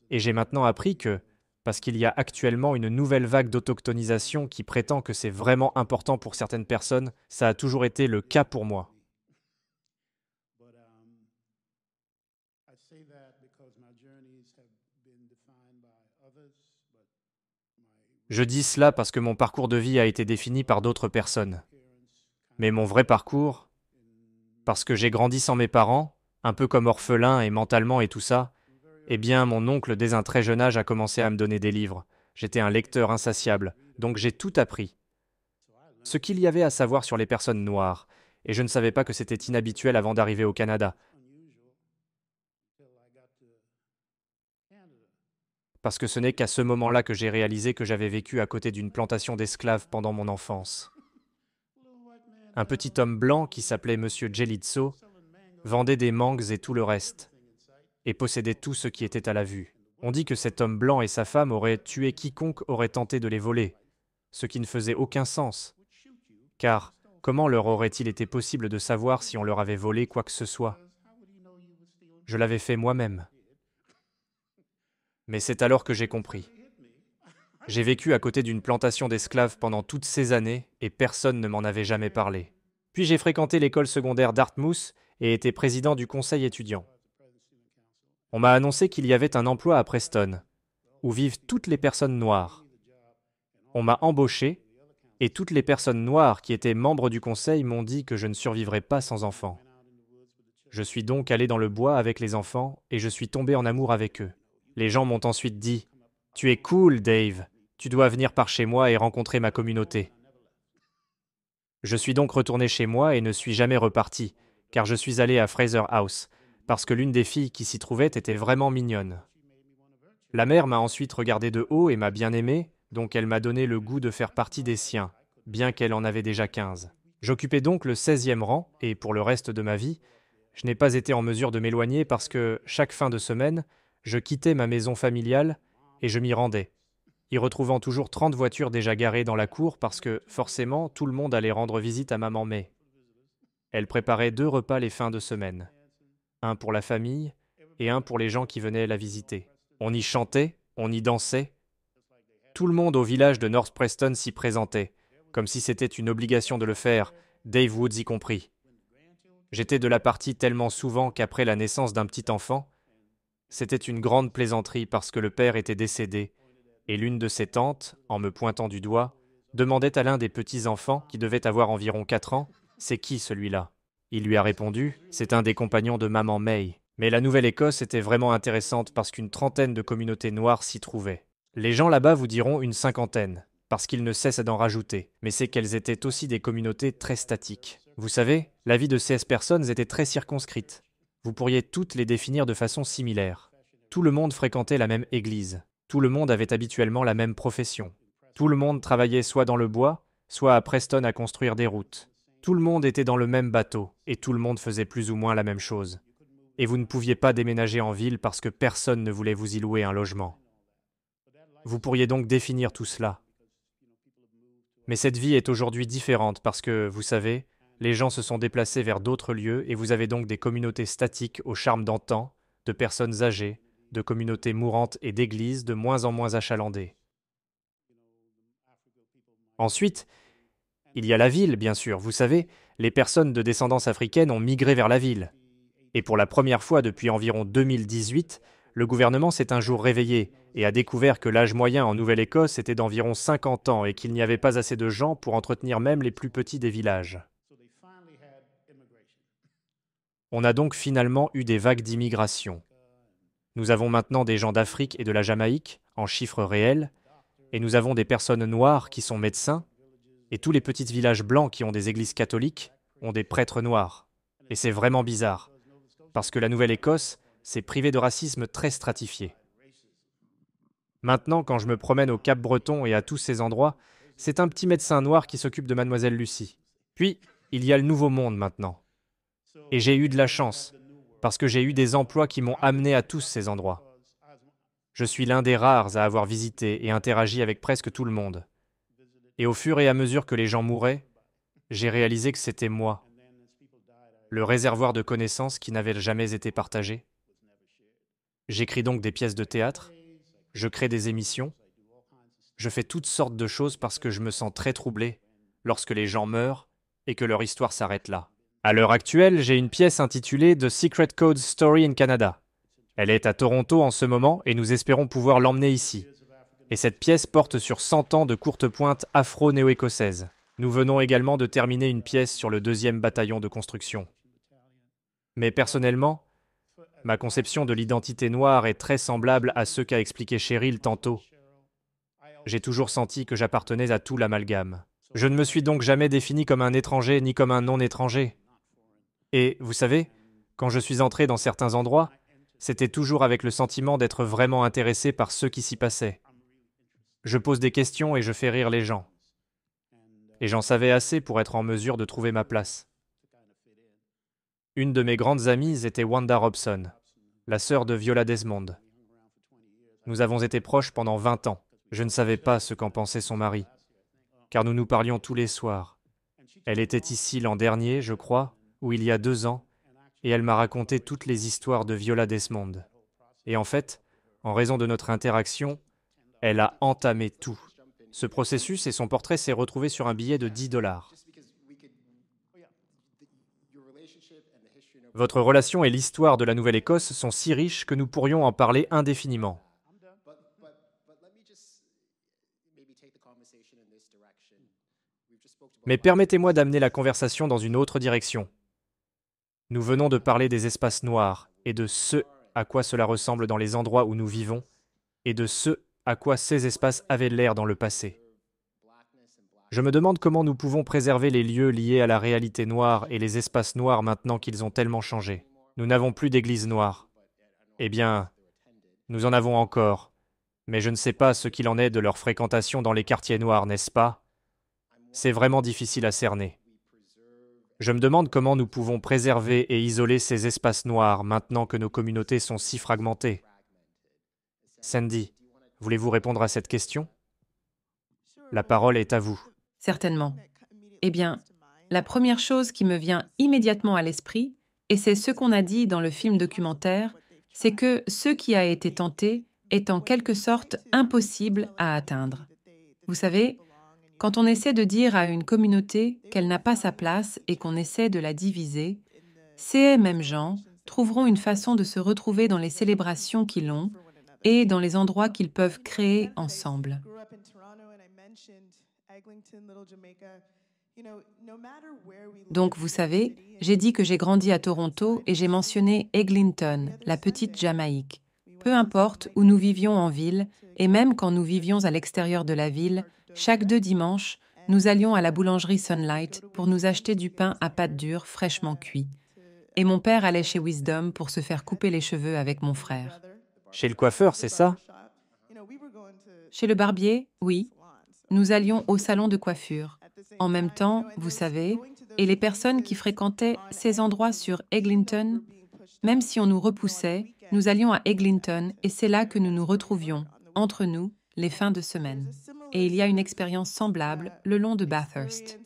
et j'ai maintenant appris que, parce qu'il y a actuellement une nouvelle vague d'autochtonisation qui prétend que c'est vraiment important pour certaines personnes, ça a toujours été le cas pour moi. Je dis cela parce que mon parcours de vie a été défini par d'autres personnes. Mais mon vrai parcours, parce que j'ai grandi sans mes parents, un peu comme orphelin et mentalement et tout ça, eh bien, mon oncle, dès un très jeune âge, a commencé à me donner des livres. J'étais un lecteur insatiable, donc j'ai tout appris. Ce qu'il y avait à savoir sur les personnes noires, et je ne savais pas que c'était inhabituel avant d'arriver au Canada. Parce que ce n'est qu'à ce moment-là que j'ai réalisé que j'avais vécu à côté d'une plantation d'esclaves pendant mon enfance. Un petit homme blanc qui s'appelait Monsieur Jelitso vendait des mangues et tout le reste, et possédait tout ce qui était à la vue. On dit que cet homme blanc et sa femme auraient tué quiconque aurait tenté de les voler, ce qui ne faisait aucun sens. Car comment leur aurait-il été possible de savoir si on leur avait volé quoi que ce soit? Je l'avais fait moi-même. Mais c'est alors que j'ai compris. J'ai vécu à côté d'une plantation d'esclaves pendant toutes ces années et personne ne m'en avait jamais parlé. Puis j'ai fréquenté l'école secondaire Dartmouth et été président du conseil étudiant. On m'a annoncé qu'il y avait un emploi à Preston, où vivent toutes les personnes noires. On m'a embauché, et toutes les personnes noires qui étaient membres du conseil m'ont dit que je ne survivrais pas sans enfants. Je suis donc allé dans le bois avec les enfants, et je suis tombé en amour avec eux. Les gens m'ont ensuite dit « Tu es cool, Dave, tu dois venir par chez moi et rencontrer ma communauté. » Je suis donc retourné chez moi et ne suis jamais reparti, car je suis allé à Fraser House, parce que l'une des filles qui s'y trouvait était vraiment mignonne. La mère m'a ensuite regardé de haut et m'a bien aimé, donc elle m'a donné le goût de faire partie des siens, bien qu'elle en avait déjà 15. J'occupais donc le 16e rang, et pour le reste de ma vie, je n'ai pas été en mesure de m'éloigner parce que, chaque fin de semaine, je quittais ma maison familiale et je m'y rendais, y retrouvant toujours 30 voitures déjà garées dans la cour parce que, forcément, tout le monde allait rendre visite à maman May. Elle préparait 2 repas les fins de semaine. Un pour la famille et un pour les gens qui venaient la visiter. On y chantait, on y dansait. Tout le monde au village de North Preston s'y présentait, comme si c'était une obligation de le faire, Dave Woods y compris. J'étais de la partie tellement souvent qu'après la naissance d'un petit enfant, c'était une grande plaisanterie parce que le père était décédé, et l'une de ses tantes, en me pointant du doigt, demandait à l'un des petits-enfants, qui devait avoir environ 4 ans, « C'est qui celui-là » Il lui a répondu, « C'est un des compagnons de maman May. » Mais la Nouvelle-Écosse était vraiment intéressante parce qu'une trentaine de communautés noires s'y trouvaient. Les gens là-bas vous diront une 50aine, parce qu'ils ne cessent d'en rajouter, mais c'est qu'elles étaient aussi des communautés très statiques. Vous savez, la vie de ces personnes était très circonscrite. Vous pourriez toutes les définir de façon similaire. Tout le monde fréquentait la même église. Tout le monde avait habituellement la même profession. Tout le monde travaillait soit dans le bois, soit à Preston à construire des routes. Tout le monde était dans le même bateau, et tout le monde faisait plus ou moins la même chose. et vous ne pouviez pas déménager en ville parce que personne ne voulait vous y louer un logement. Vous pourriez donc définir tout cela. Mais cette vie est aujourd'hui différente parce que, vous savez, les gens se sont déplacés vers d'autres lieux et vous avez donc des communautés statiques au charme d'antan, de personnes âgées, de communautés mourantes et d'églises de moins en moins achalandées. Ensuite, il y a la ville, bien sûr. Vous savez, les personnes de descendance africaine ont migré vers la ville. Et pour la première fois depuis environ 2018, le gouvernement s'est un jour réveillé et a découvert que l'âge moyen en Nouvelle-Écosse était d'environ 50 ans et qu'il n'y avait pas assez de gens pour entretenir même les plus petits des villages. On a donc finalement eu des vagues d'immigration. Nous avons maintenant des gens d'Afrique et de la Jamaïque, en chiffres réels, et nous avons des personnes noires qui sont médecins, et tous les petits villages blancs qui ont des églises catholiques ont des prêtres noirs. Et c'est vraiment bizarre, parce que la Nouvelle-Écosse s'est privée de racisme très stratifié. Maintenant, quand je me promène au Cap-Breton et à tous ces endroits, c'est un petit médecin noir qui s'occupe de mademoiselle Lucie. Puis, il y a le Nouveau Monde maintenant. Et j'ai eu de la chance, parce que j'ai eu des emplois qui m'ont amené à tous ces endroits. Je suis l'un des rares à avoir visité et interagi avec presque tout le monde. Et au fur et à mesure que les gens mouraient, j'ai réalisé que c'était moi, le réservoir de connaissances qui n'avait jamais été partagé. J'écris donc des pièces de théâtre, je crée des émissions, je fais toutes sortes de choses parce que je me sens très troublé lorsque les gens meurent et que leur histoire s'arrête là. À l'heure actuelle, j'ai une pièce intitulée The Secret Codes Story in Canada. Elle est à Toronto en ce moment et nous espérons pouvoir l'emmener ici. Et cette pièce porte sur 100 ans de courte pointe afro-néo-écossaise. Nous venons également de terminer une pièce sur le 2e bataillon de construction. Mais personnellement, ma conception de l'identité noire est très semblable à ce qu'a expliqué Cheryl tantôt. J'ai toujours senti que j'appartenais à tout l'amalgame. Je ne me suis donc jamais défini comme un étranger ni comme un non-étranger. Et, vous savez, quand je suis entré dans certains endroits, c'était toujours avec le sentiment d'être vraiment intéressé par ce qui s'y passait. Je pose des questions et je fais rire les gens. Et j'en savais assez pour être en mesure de trouver ma place. Une de mes grandes amies était Wanda Robson, la sœur de Viola Desmond. Nous avons été proches pendant 20 ans. Je ne savais pas ce qu'en pensait son mari, car nous nous parlions tous les soirs. Elle était ici l'an dernier, je crois, ou il y a 2 ans, et elle m'a raconté toutes les histoires de Viola Desmond. Et en fait, en raison de notre interaction, elle a entamé tout. Ce processus et son portrait s'est retrouvé sur un billet de $10. Votre relation et l'histoire de la Nouvelle-Écosse sont si riches que nous pourrions en parler indéfiniment. Mais permettez-moi d'amener la conversation dans une autre direction. Nous venons de parler des espaces noirs et de ce à quoi cela ressemble dans les endroits où nous vivons et de ce à quoi ces espaces avaient l'air dans le passé. Je me demande comment nous pouvons préserver les lieux liés à la réalité noire et les espaces noirs maintenant qu'ils ont tellement changé. Nous n'avons plus d'église noire. Eh bien, nous en avons encore, mais je ne sais pas ce qu'il en est de leur fréquentation dans les quartiers noirs, n'est-ce pas? C'est vraiment difficile à cerner. Je me demande comment nous pouvons préserver et isoler ces espaces noirs maintenant que nos communautés sont si fragmentées. Sandy, voulez-vous répondre à cette question? La parole est à vous. Certainement. Eh bien, la première chose qui me vient immédiatement à l'esprit, et c'est ce qu'on a dit dans le film documentaire, c'est que ce qui a été tenté est en quelque sorte impossible à atteindre. Vous savez, quand on essaie de dire à une communauté qu'elle n'a pas sa place et qu'on essaie de la diviser, ces mêmes gens trouveront une façon de se retrouver dans les célébrations qu'ils ont et dans les endroits qu'ils peuvent créer ensemble. Donc, vous savez, j'ai dit que j'ai grandi à Toronto et j'ai mentionné Eglinton, la petite Jamaïque. Peu importe où nous vivions en ville, et même quand nous vivions à l'extérieur de la ville, chaque 2 dimanches, nous allions à la boulangerie Sunlight pour nous acheter du pain à pâte dure fraîchement cuit. Et mon père allait chez Wisdom pour se faire couper les cheveux avec mon frère. Chez le coiffeur, c'est ça? Chez le barbier, oui. Nous allions au salon de coiffure. En même temps, vous savez, et les personnes qui fréquentaient ces endroits sur Eglinton, Même si on nous repoussait, nous allions à Eglinton et c'est là que nous nous retrouvions, entre nous, les fins de semaine. Et il y a une expérience semblable le long de Bathurst.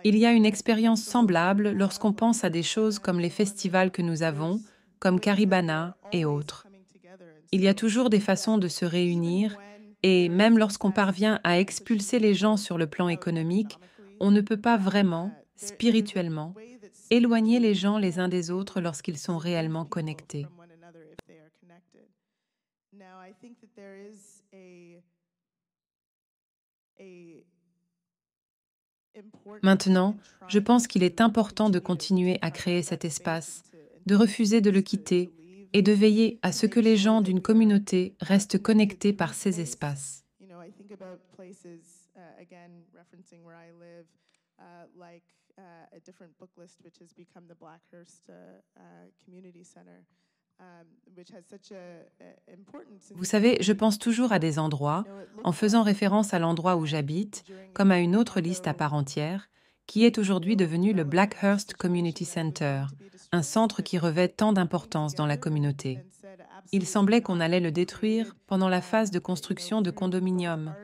Il y a une expérience semblable lorsqu'on pense à des choses comme les festivals que nous avons, comme Caribana et autres. Il y a toujours des façons de se réunir et même lorsqu'on parvient à expulser les gens sur le plan économique, on ne peut pas vraiment, spirituellement, éloigner les gens les uns des autres lorsqu'ils sont réellement connectés. Maintenant, je pense qu'il est important de continuer à créer cet espace, de refuser de le quitter et de veiller à ce que les gens d'une communauté restent connectés par ces espaces. Vous savez, je pense toujours à des endroits, en faisant référence à l'endroit où j'habite, comme à une autre liste à part entière, qui est aujourd'hui devenu le Blackhurst Community Center, un centre qui revêt tant d'importance dans la communauté. Il semblait qu'on allait le détruire pendant la phase de construction de condominiums.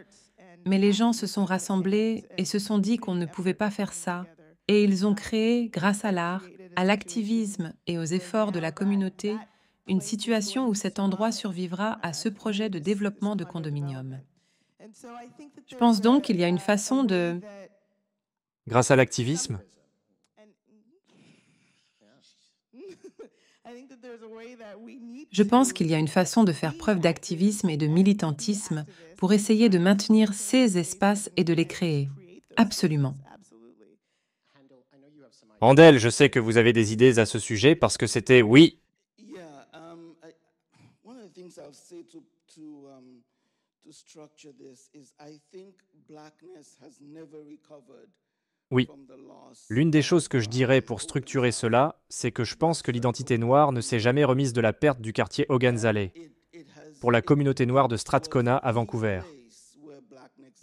Mais les gens se sont rassemblés et se sont dit qu'on ne pouvait pas faire ça. Et ils ont créé, grâce à l'art, à l'activisme et aux efforts de la communauté, une situation où cet endroit survivra à ce projet de développement de condominium. Je pense donc qu'il y a une façon de... Grâce à l'activisme, Je pense qu'il y a une façon de faire preuve d'activisme et de militantisme pour essayer de maintenir ces espaces et de les créer. Absolument. Randall, je sais que vous avez des idées à ce sujet parce que c'était oui. Oui. L'une des choses que je dirais pour structurer cela, c'est que je pense que l'identité noire ne s'est jamais remise de la perte du quartier Hogan's-Alley pour la communauté noire de Strathcona à Vancouver.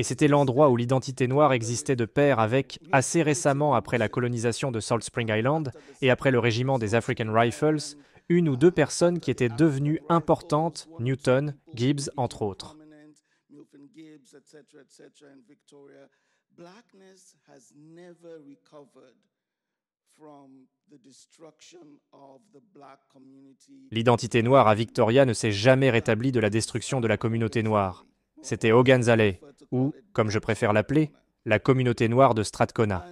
Et c'était l'endroit où l'identité noire existait de pair avec, assez récemment après la colonisation de Salt Spring Island et après le régiment des African Rifles, une ou deux personnes qui étaient devenues importantes, Newton, Gibbs, entre autres. L'identité noire à Victoria ne s'est jamais rétablie de la destruction de la communauté noire. C'était Hogan's-Alley, ou, comme je préfère l'appeler, la communauté noire de Strathcona.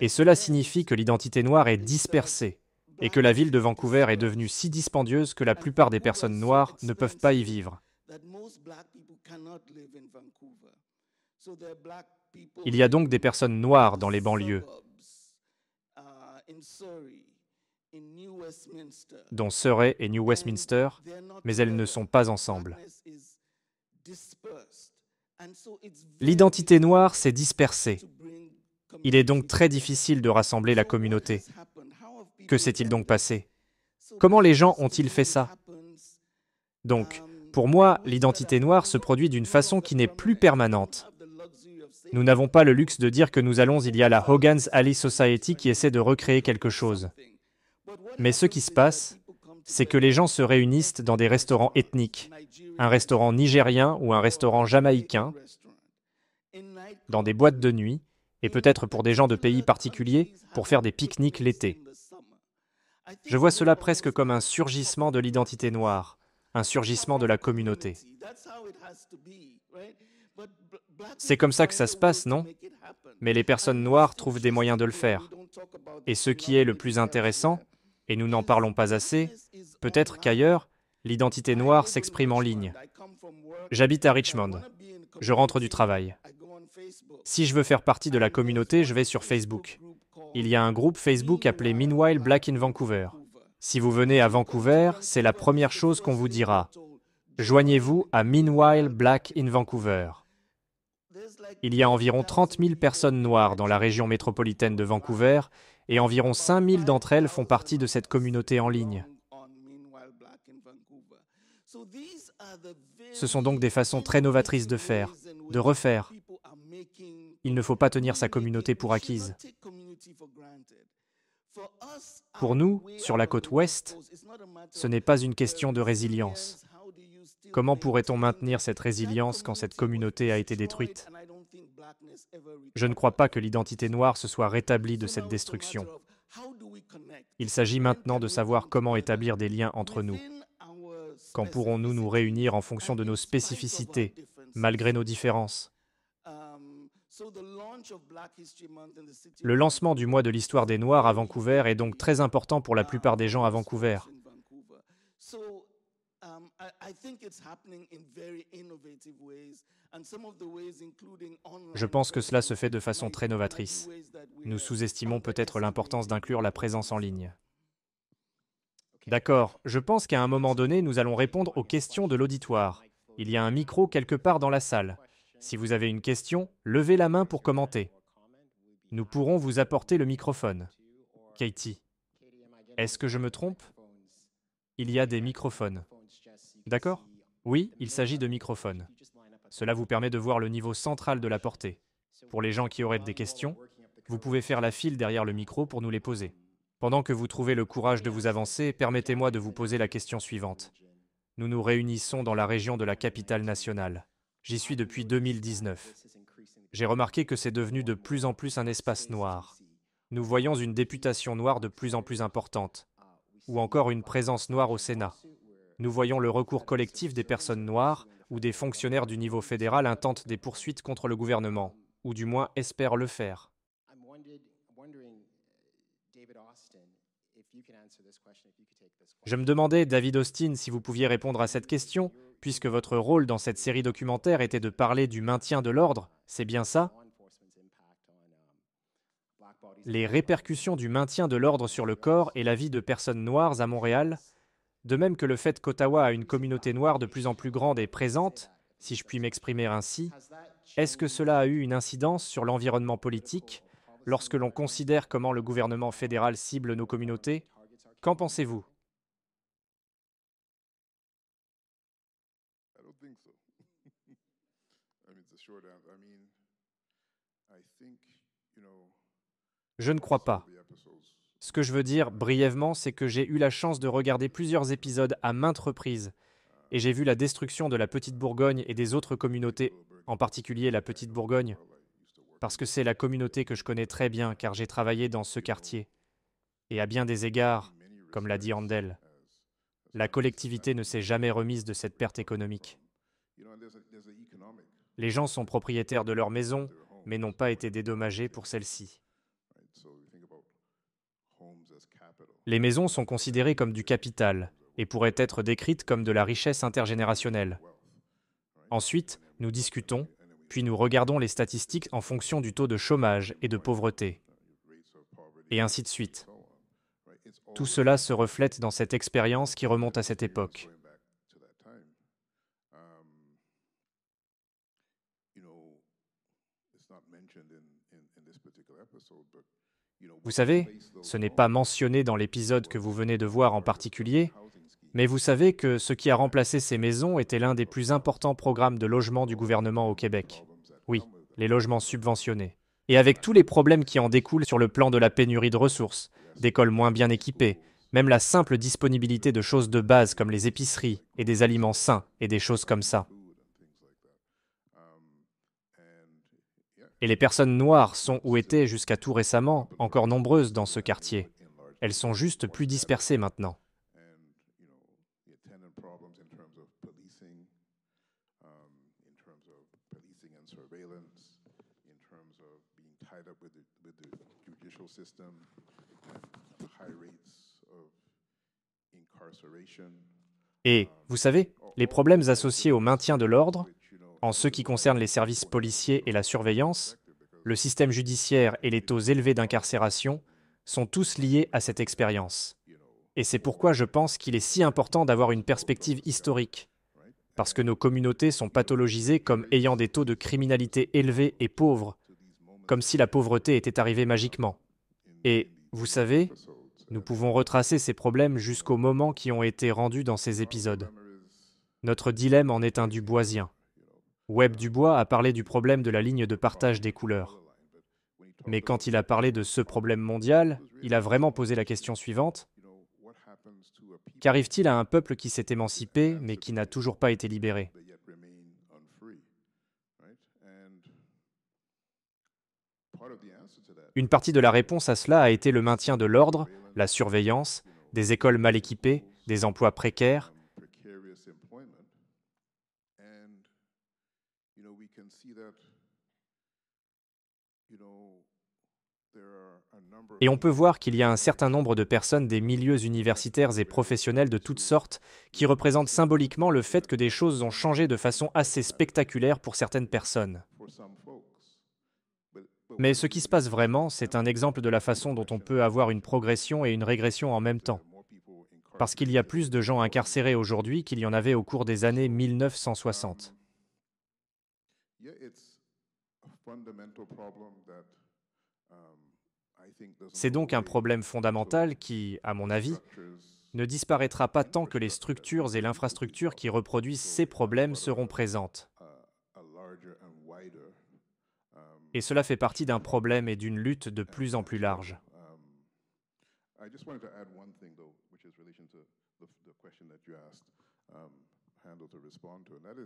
Et cela signifie que l'identité noire est dispersée, et que la ville de Vancouver est devenue si dispendieuse que la plupart des personnes noires ne peuvent pas y vivre. Il y a donc des personnes noires dans les banlieues, dont Surrey et New Westminster, mais elles ne sont pas ensemble. L'identité noire s'est dispersée. Il est donc très difficile de rassembler la communauté. Que s'est-il donc passé? Comment les gens ont-ils fait ça? Donc, pour moi, l'identité noire se produit d'une façon qui n'est plus permanente. Nous n'avons pas le luxe de dire que nous allons, il y a la Hogan's Alley Society qui essaie de recréer quelque chose. Mais ce qui se passe, c'est que les gens se réunissent dans des restaurants ethniques, un restaurant nigérien ou un restaurant jamaïcain, dans des boîtes de nuit, et peut-être pour des gens de pays particuliers, pour faire des pique-niques l'été. Je vois cela presque comme un surgissement de l'identité noire, un surgissement de la communauté. C'est comme ça que ça se passe, non? Mais les personnes noires trouvent des moyens de le faire. Et ce qui est le plus intéressant, et nous n'en parlons pas assez, peut-être qu'ailleurs, l'identité noire s'exprime en ligne. J'habite à Richmond. Je rentre du travail. Si je veux faire partie de la communauté, je vais sur Facebook. Il y a un groupe Facebook appelé Meanwhile Black in Vancouver. Si vous venez à Vancouver, c'est la première chose qu'on vous dira. Joignez-vous à Meanwhile Black in Vancouver. Il y a environ 30 000 personnes noires dans la région métropolitaine de Vancouver et environ 5 000 d'entre elles font partie de cette communauté en ligne. Ce sont donc des façons très novatrices de faire, de refaire. Il ne faut pas tenir sa communauté pour acquise. Pour nous, sur la côte ouest, ce n'est pas une question de résilience. Comment pourrait-on maintenir cette résilience quand cette communauté a été détruite? Je ne crois pas que l'identité noire se soit rétablie de cette destruction. Il s'agit maintenant de savoir comment établir des liens entre nous. Quand pourrons-nous nous réunir en fonction de nos spécificités, malgré nos différences? Le lancement du mois de l'histoire des Noirs à Vancouver est donc très important pour la plupart des gens à Vancouver. Je pense que cela se fait de façon très novatrice. Nous sous-estimons peut-être l'importance d'inclure la présence en ligne. D'accord, je pense qu'à un moment donné, nous allons répondre aux questions de l'auditoire. Il y a un micro quelque part dans la salle. Si vous avez une question, levez la main pour commenter. Nous pourrons vous apporter le microphone. Katie, est-ce que je me trompe? Il y a des microphones. D'accord? Oui, il s'agit de microphones. Cela vous permet de voir le niveau central de la portée. Pour les gens qui auraient des questions, vous pouvez faire la file derrière le micro pour nous les poser. Pendant que vous trouvez le courage de vous avancer, permettez-moi de vous poser la question suivante. Nous nous réunissons dans la région de la capitale nationale. J'y suis depuis 2019. J'ai remarqué que c'est devenu de plus en plus un espace noir. Nous voyons une députation noire de plus en plus importante, ou encore une présence noire au Sénat. Nous voyons le recours collectif des personnes noires, ou des fonctionnaires du niveau fédéral intentent des poursuites contre le gouvernement, ou du moins espèrent le faire. Je me demandais, David Austin, si vous pouviez répondre à cette question, puisque votre rôle dans cette série documentaire était de parler du maintien de l'ordre, c'est bien ça? Les répercussions du maintien de l'ordre sur le corps et la vie de personnes noires à Montréal, de même que le fait qu'Ottawa a une communauté noire de plus en plus grande et présente, si je puis m'exprimer ainsi, est-ce que cela a eu une incidence sur l'environnement politique, lorsque l'on considère comment le gouvernement fédéral cible nos communautés? Qu'en pensez-vous? Je ne crois pas. Ce que je veux dire brièvement, c'est que j'ai eu la chance de regarder plusieurs épisodes à maintes reprises, et j'ai vu la destruction de la Petite Bourgogne et des autres communautés, en particulier la Petite Bourgogne, parce que c'est la communauté que je connais très bien, car j'ai travaillé dans ce quartier. Et à bien des égards, comme l'a dit Handel, la collectivité ne s'est jamais remise de cette perte économique. Les gens sont propriétaires de leur maison, mais n'ont pas été dédommagés pour celle-ci. Les maisons sont considérées comme du capital et pourraient être décrites comme de la richesse intergénérationnelle. Ensuite, nous discutons, puis nous regardons les statistiques en fonction du taux de chômage et de pauvreté. Et ainsi de suite. Tout cela se reflète dans cette expérience qui remonte à cette époque. Vous savez, ce n'est pas mentionné dans l'épisode que vous venez de voir en particulier, mais vous savez que ce qui a remplacé ces maisons était l'un des plus importants programmes de logement du gouvernement au Québec. Oui, les logements subventionnés. Et avec tous les problèmes qui en découlent sur le plan de la pénurie de ressources, d'écoles moins bien équipées, même la simple disponibilité de choses de base comme les épiceries et des aliments sains et des choses comme ça. Et les personnes noires sont ou étaient jusqu'à tout récemment encore nombreuses dans ce quartier. Elles sont juste plus dispersées maintenant. Et, vous savez, les problèmes associés au maintien de l'ordre, en ce qui concerne les services policiers et la surveillance, le système judiciaire et les taux élevés d'incarcération, sont tous liés à cette expérience. Et c'est pourquoi je pense qu'il est si important d'avoir une perspective historique, parce que nos communautés sont pathologisées comme ayant des taux de criminalité élevés et pauvres, comme si la pauvreté était arrivée magiquement. Et, vous savez, nous pouvons retracer ces problèmes jusqu'aux moments qui ont été rendus dans ces épisodes. Notre dilemme en est un duboisien. Webb Dubois a parlé du problème de la ligne de partage des couleurs. Mais quand il a parlé de ce problème mondial, il a vraiment posé la question suivante. Qu'arrive-t-il à un peuple qui s'est émancipé, mais qui n'a toujours pas été libéré? Une partie de la réponse à cela a été le maintien de l'ordre, la surveillance, des écoles mal équipées, des emplois précaires. Et on peut voir qu'il y a un certain nombre de personnes des milieux universitaires et professionnels de toutes sortes qui représentent symboliquement le fait que des choses ont changé de façon assez spectaculaire pour certaines personnes. Mais ce qui se passe vraiment, c'est un exemple de la façon dont on peut avoir une progression et une régression en même temps. Parce qu'il y a plus de gens incarcérés aujourd'hui qu'il y en avait au cours des années 1960. C'est donc un problème fondamental qui, à mon avis, ne disparaîtra pas tant que les structures et l'infrastructure qui reproduisent ces problèmes seront présentes. Et cela fait partie d'un problème et d'une lutte de plus en plus large.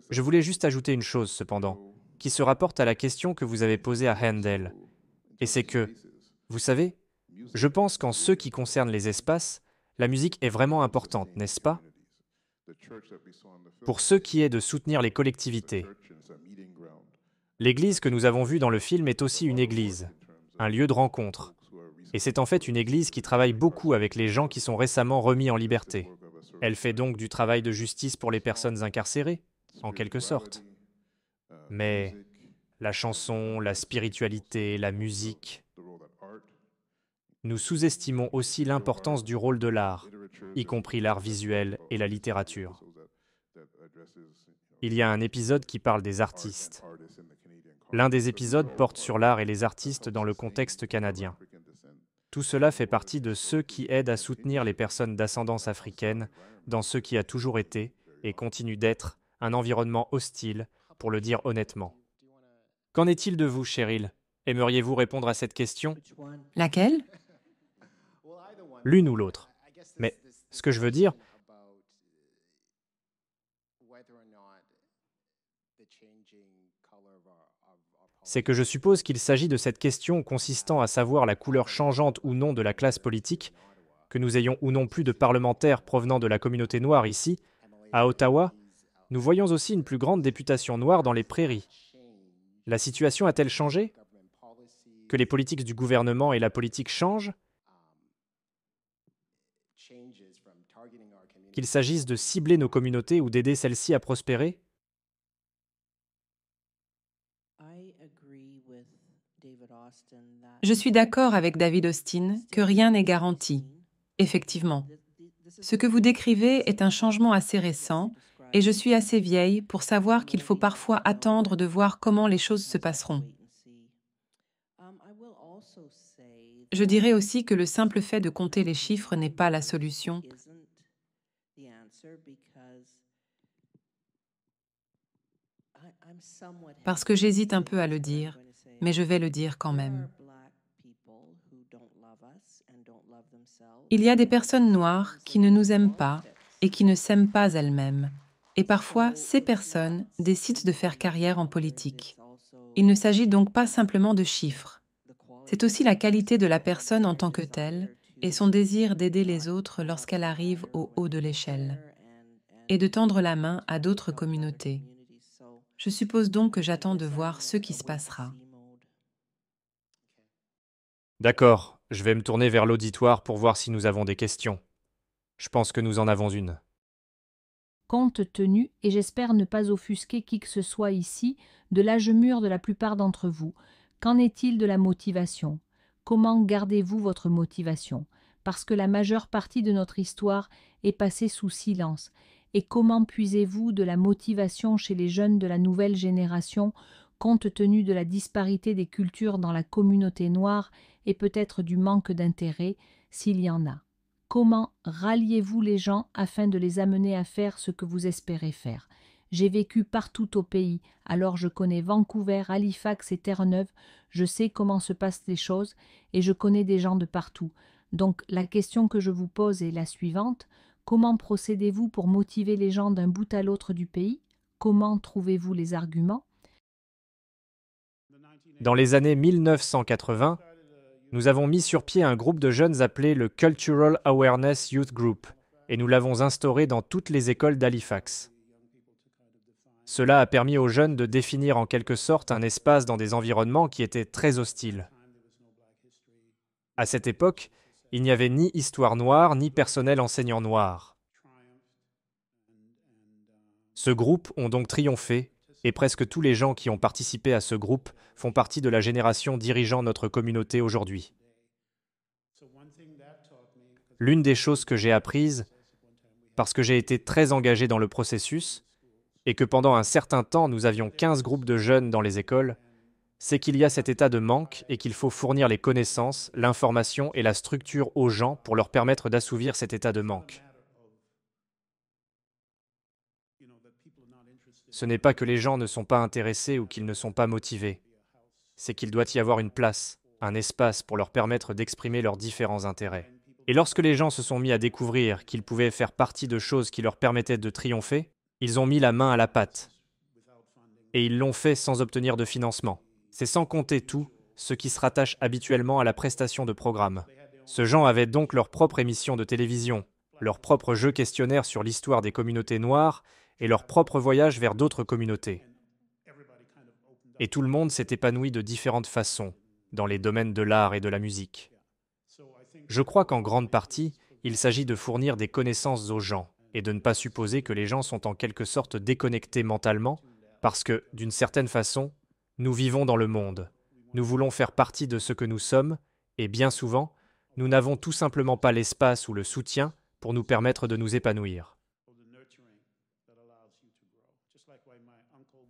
Je voulais juste ajouter une chose, cependant, qui se rapporte à la question que vous avez posée à Handel. Et c'est que, vous savez, je pense qu'en ce qui concerne les espaces, la musique est vraiment importante, n'est-ce pas? Pour ce qui est de soutenir les collectivités. L'église que nous avons vue dans le film est aussi une église, un lieu de rencontre. Et c'est en fait une église qui travaille beaucoup avec les gens qui sont récemment remis en liberté. Elle fait donc du travail de justice pour les personnes incarcérées, en quelque sorte. Mais la chanson, la spiritualité, la musique, nous sous-estimons aussi l'importance du rôle de l'art, y compris l'art visuel et la littérature. Il y a un épisode qui parle des artistes. L'un des épisodes porte sur l'art et les artistes dans le contexte canadien. Tout cela fait partie de ceux qui aident à soutenir les personnes d'ascendance africaine dans ce qui a toujours été, et continue d'être, un environnement hostile, pour le dire honnêtement. Qu'en est-il de vous, Cheryl? Aimeriez-vous répondre à cette question? Laquelle? L'une ou l'autre. Mais ce que je veux dire, c'est que je suppose qu'il s'agit de cette question consistant à savoir la couleur changeante ou non de la classe politique, que nous ayons ou non plus de parlementaires provenant de la communauté noire ici, à Ottawa, nous voyons aussi une plus grande députation noire dans les prairies. La situation a-t-elle changé? Que les politiques du gouvernement et la politique changent? Qu'il s'agisse de cibler nos communautés ou d'aider celles-ci à prospérer? Je suis d'accord avec David Austin que rien n'est garanti. Effectivement. Ce que vous décrivez est un changement assez récent, et je suis assez vieille pour savoir qu'il faut parfois attendre de voir comment les choses se passeront. Je dirais aussi que le simple fait de compter les chiffres n'est pas la solution. Parce que j'hésite un peu à le dire, mais je vais le dire quand même. Il y a des personnes noires qui ne nous aiment pas et qui ne s'aiment pas elles-mêmes. Et parfois, ces personnes décident de faire carrière en politique. Il ne s'agit donc pas simplement de chiffres. C'est aussi la qualité de la personne en tant que telle et son désir d'aider les autres lorsqu'elle arrive au haut de l'échelle, et de tendre la main à d'autres communautés. Je suppose donc que j'attends de voir ce qui se passera. D'accord, je vais me tourner vers l'auditoire pour voir si nous avons des questions. Je pense que nous en avons une. Compte tenu, et j'espère ne pas offusquer qui que ce soit ici, de l'âge mûr de la plupart d'entre vous, qu'en est-il de la motivation? Comment gardez-vous votre motivation? Parce que la majeure partie de notre histoire est passée sous silence. Et comment puisez-vous de la motivation chez les jeunes de la nouvelle génération, compte tenu de la disparité des cultures dans la communauté noire et peut-être du manque d'intérêt, s'il y en a? Comment ralliez-vous les gens afin de les amener à faire ce que vous espérez faire? J'ai vécu partout au pays, alors je connais Vancouver, Halifax et Terre-Neuve, je sais comment se passent les choses et je connais des gens de partout. Donc la question que je vous pose est la suivante. Comment procédez-vous pour motiver les gens d'un bout à l'autre du pays? Comment trouvez-vous les arguments? Dans les années 1980, nous avons mis sur pied un groupe de jeunes appelé le Cultural Awareness Youth Group, et nous l'avons instauré dans toutes les écoles d'Halifax. Cela a permis aux jeunes de définir en quelque sorte un espace dans des environnements qui étaient très hostiles. À cette époque, il n'y avait ni histoire noire, ni personnel enseignant noir. Ce groupe ont donc triomphé, et presque tous les gens qui ont participé à ce groupe font partie de la génération dirigeant notre communauté aujourd'hui. L'une des choses que j'ai apprises, parce que j'ai été très engagé dans le processus, et que pendant un certain temps nous avions 15 groupes de jeunes dans les écoles, c'est qu'il y a cet état de manque et qu'il faut fournir les connaissances, l'information et la structure aux gens pour leur permettre d'assouvir cet état de manque. Ce n'est pas que les gens ne sont pas intéressés ou qu'ils ne sont pas motivés, c'est qu'il doit y avoir une place, un espace pour leur permettre d'exprimer leurs différents intérêts. Et lorsque les gens se sont mis à découvrir qu'ils pouvaient faire partie de choses qui leur permettaient de triompher, ils ont mis la main à la pâte. Et ils l'ont fait sans obtenir de financement. C'est sans compter tout ce qui se rattache habituellement à la prestation de programmes. Ces gens avaient donc leur propre émission de télévision, leur propre jeu questionnaire sur l'histoire des communautés noires et leur propre voyage vers d'autres communautés. Et tout le monde s'est épanoui de différentes façons, dans les domaines de l'art et de la musique. Je crois qu'en grande partie, il s'agit de fournir des connaissances aux gens, et de ne pas supposer que les gens sont en quelque sorte déconnectés mentalement, parce que, d'une certaine façon, nous vivons dans le monde. Nous voulons faire partie de ce que nous sommes, et bien souvent, nous n'avons tout simplement pas l'espace ou le soutien pour nous permettre de nous épanouir.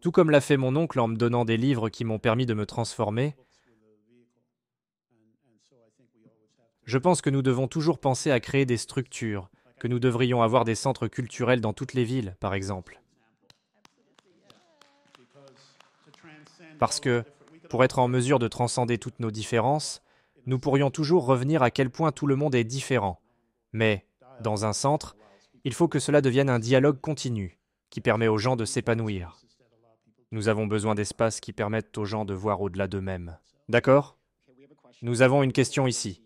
Tout comme l'a fait mon oncle en me donnant des livres qui m'ont permis de me transformer, je pense que nous devons toujours penser à créer des structures, que nous devrions avoir des centres culturels dans toutes les villes, par exemple. Parce que, pour être en mesure de transcender toutes nos différences, nous pourrions toujours revenir à quel point tout le monde est différent. Mais, dans un centre, il faut que cela devienne un dialogue continu, qui permet aux gens de s'épanouir. Nous avons besoin d'espaces qui permettent aux gens de voir au-delà d'eux-mêmes. D'accord? Nous avons une question ici.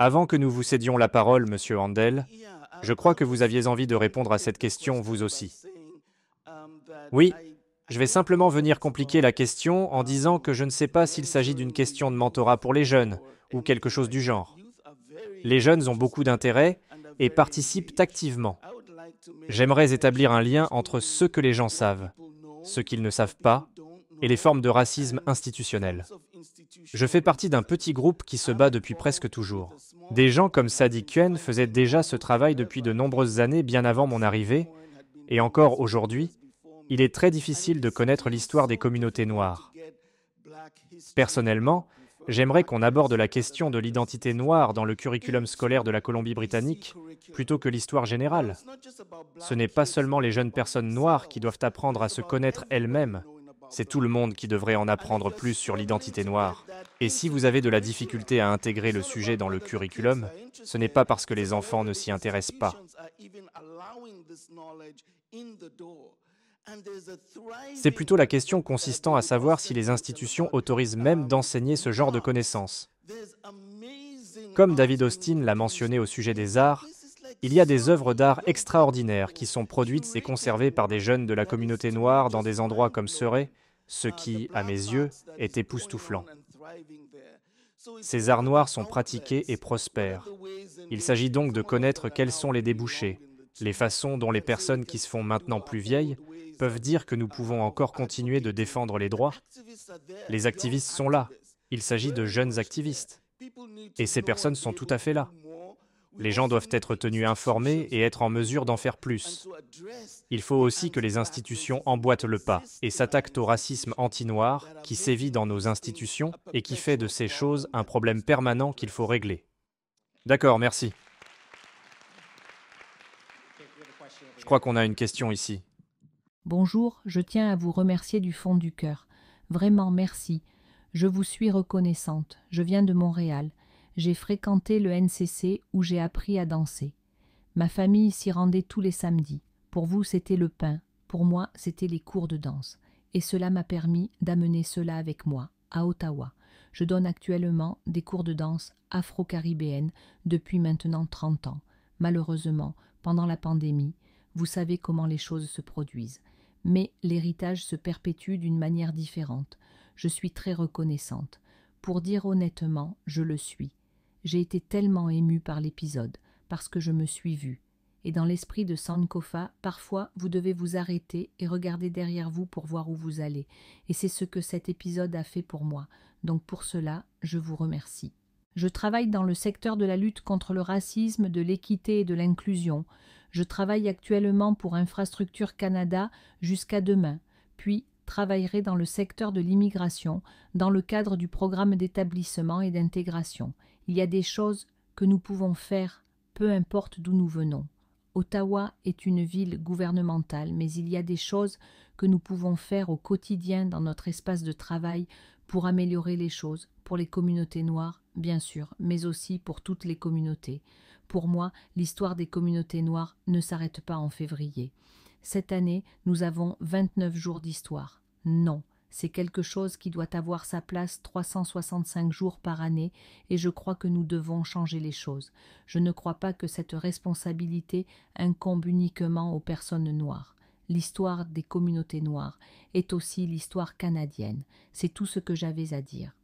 Avant que nous vous cédions la parole, Monsieur Handel, je crois que vous aviez envie de répondre à cette question, vous aussi. Oui, je vais simplement venir compliquer la question en disant que je ne sais pas s'il s'agit d'une question de mentorat pour les jeunes ou quelque chose du genre. Les jeunes ont beaucoup d'intérêt et participent activement. J'aimerais établir un lien entre ce que les gens savent, ce qu'ils ne savent pas, et les formes de racisme institutionnel. Je fais partie d'un petit groupe qui se bat depuis presque toujours. Des gens comme Sadi Kuen faisaient déjà ce travail depuis de nombreuses années bien avant mon arrivée, et encore aujourd'hui, il est très difficile de connaître l'histoire des communautés noires. Personnellement, j'aimerais qu'on aborde la question de l'identité noire dans le curriculum scolaire de la Colombie-Britannique, plutôt que l'histoire générale. Ce n'est pas seulement les jeunes personnes noires qui doivent apprendre à se connaître elles-mêmes, c'est tout le monde qui devrait en apprendre plus sur l'identité noire. Et si vous avez de la difficulté à intégrer le sujet dans le curriculum, ce n'est pas parce que les enfants ne s'y intéressent pas. C'est plutôt la question consistant à savoir si les institutions autorisent même d'enseigner ce genre de connaissances. Comme David Austin l'a mentionné au sujet des arts, il y a des œuvres d'art extraordinaires qui sont produites et conservées par des jeunes de la communauté noire dans des endroits comme Surrey, ce qui, à mes yeux, est époustouflant. Ces arts noirs sont pratiqués et prospèrent. Il s'agit donc de connaître quels sont les débouchés, les façons dont les personnes qui se font maintenant plus vieilles peuvent dire que nous pouvons encore continuer de défendre les droits. Les activistes sont là. Il s'agit de jeunes activistes. Et ces personnes sont tout à fait là. Les gens doivent être tenus informés et être en mesure d'en faire plus. Il faut aussi que les institutions emboîtent le pas et s'attaquent au racisme anti-noir qui sévit dans nos institutions et qui fait de ces choses un problème permanent qu'il faut régler. D'accord, merci. Je crois qu'on a une question ici. Bonjour, je tiens à vous remercier du fond du cœur. Vraiment merci. Je vous suis reconnaissante. Je viens de Montréal. J'ai fréquenté le NCC où j'ai appris à danser. Ma famille s'y rendait tous les samedis. Pour vous, c'était le pain. Pour moi, c'était les cours de danse. Et cela m'a permis d'amener cela avec moi, à Ottawa. Je donne actuellement des cours de danse afro-caribéenne depuis maintenant 30 ans. Malheureusement, pendant la pandémie, vous savez comment les choses se produisent. Mais l'héritage se perpétue d'une manière différente. Je suis très reconnaissante. Pour dire honnêtement, je le suis. J'ai été tellement émue par l'épisode, parce que je me suis vue. Et dans l'esprit de Sankofa, parfois vous devez vous arrêter et regarder derrière vous pour voir où vous allez. Et c'est ce que cet épisode a fait pour moi. Donc pour cela, je vous remercie. Je travaille dans le secteur de la lutte contre le racisme, de l'équité et de l'inclusion. Je travaille actuellement pour Infrastructure Canada jusqu'à demain, puis travaillerai dans le secteur de l'immigration, dans le cadre du programme d'établissement et d'intégration. Il y a des choses que nous pouvons faire, peu importe d'où nous venons. Ottawa est une ville gouvernementale, mais il y a des choses que nous pouvons faire au quotidien dans notre espace de travail pour améliorer les choses, pour les communautés noires, bien sûr, mais aussi pour toutes les communautés. Pour moi, l'histoire des communautés noires ne s'arrête pas en février. Cette année, nous avons 29 jours d'histoire. Non, c'est quelque chose qui doit avoir sa place 365 jours par année et je crois que nous devons changer les choses. Je ne crois pas que cette responsabilité incombe uniquement aux personnes noires. L'histoire des communautés noires est aussi l'histoire canadienne. C'est tout ce que j'avais à dire.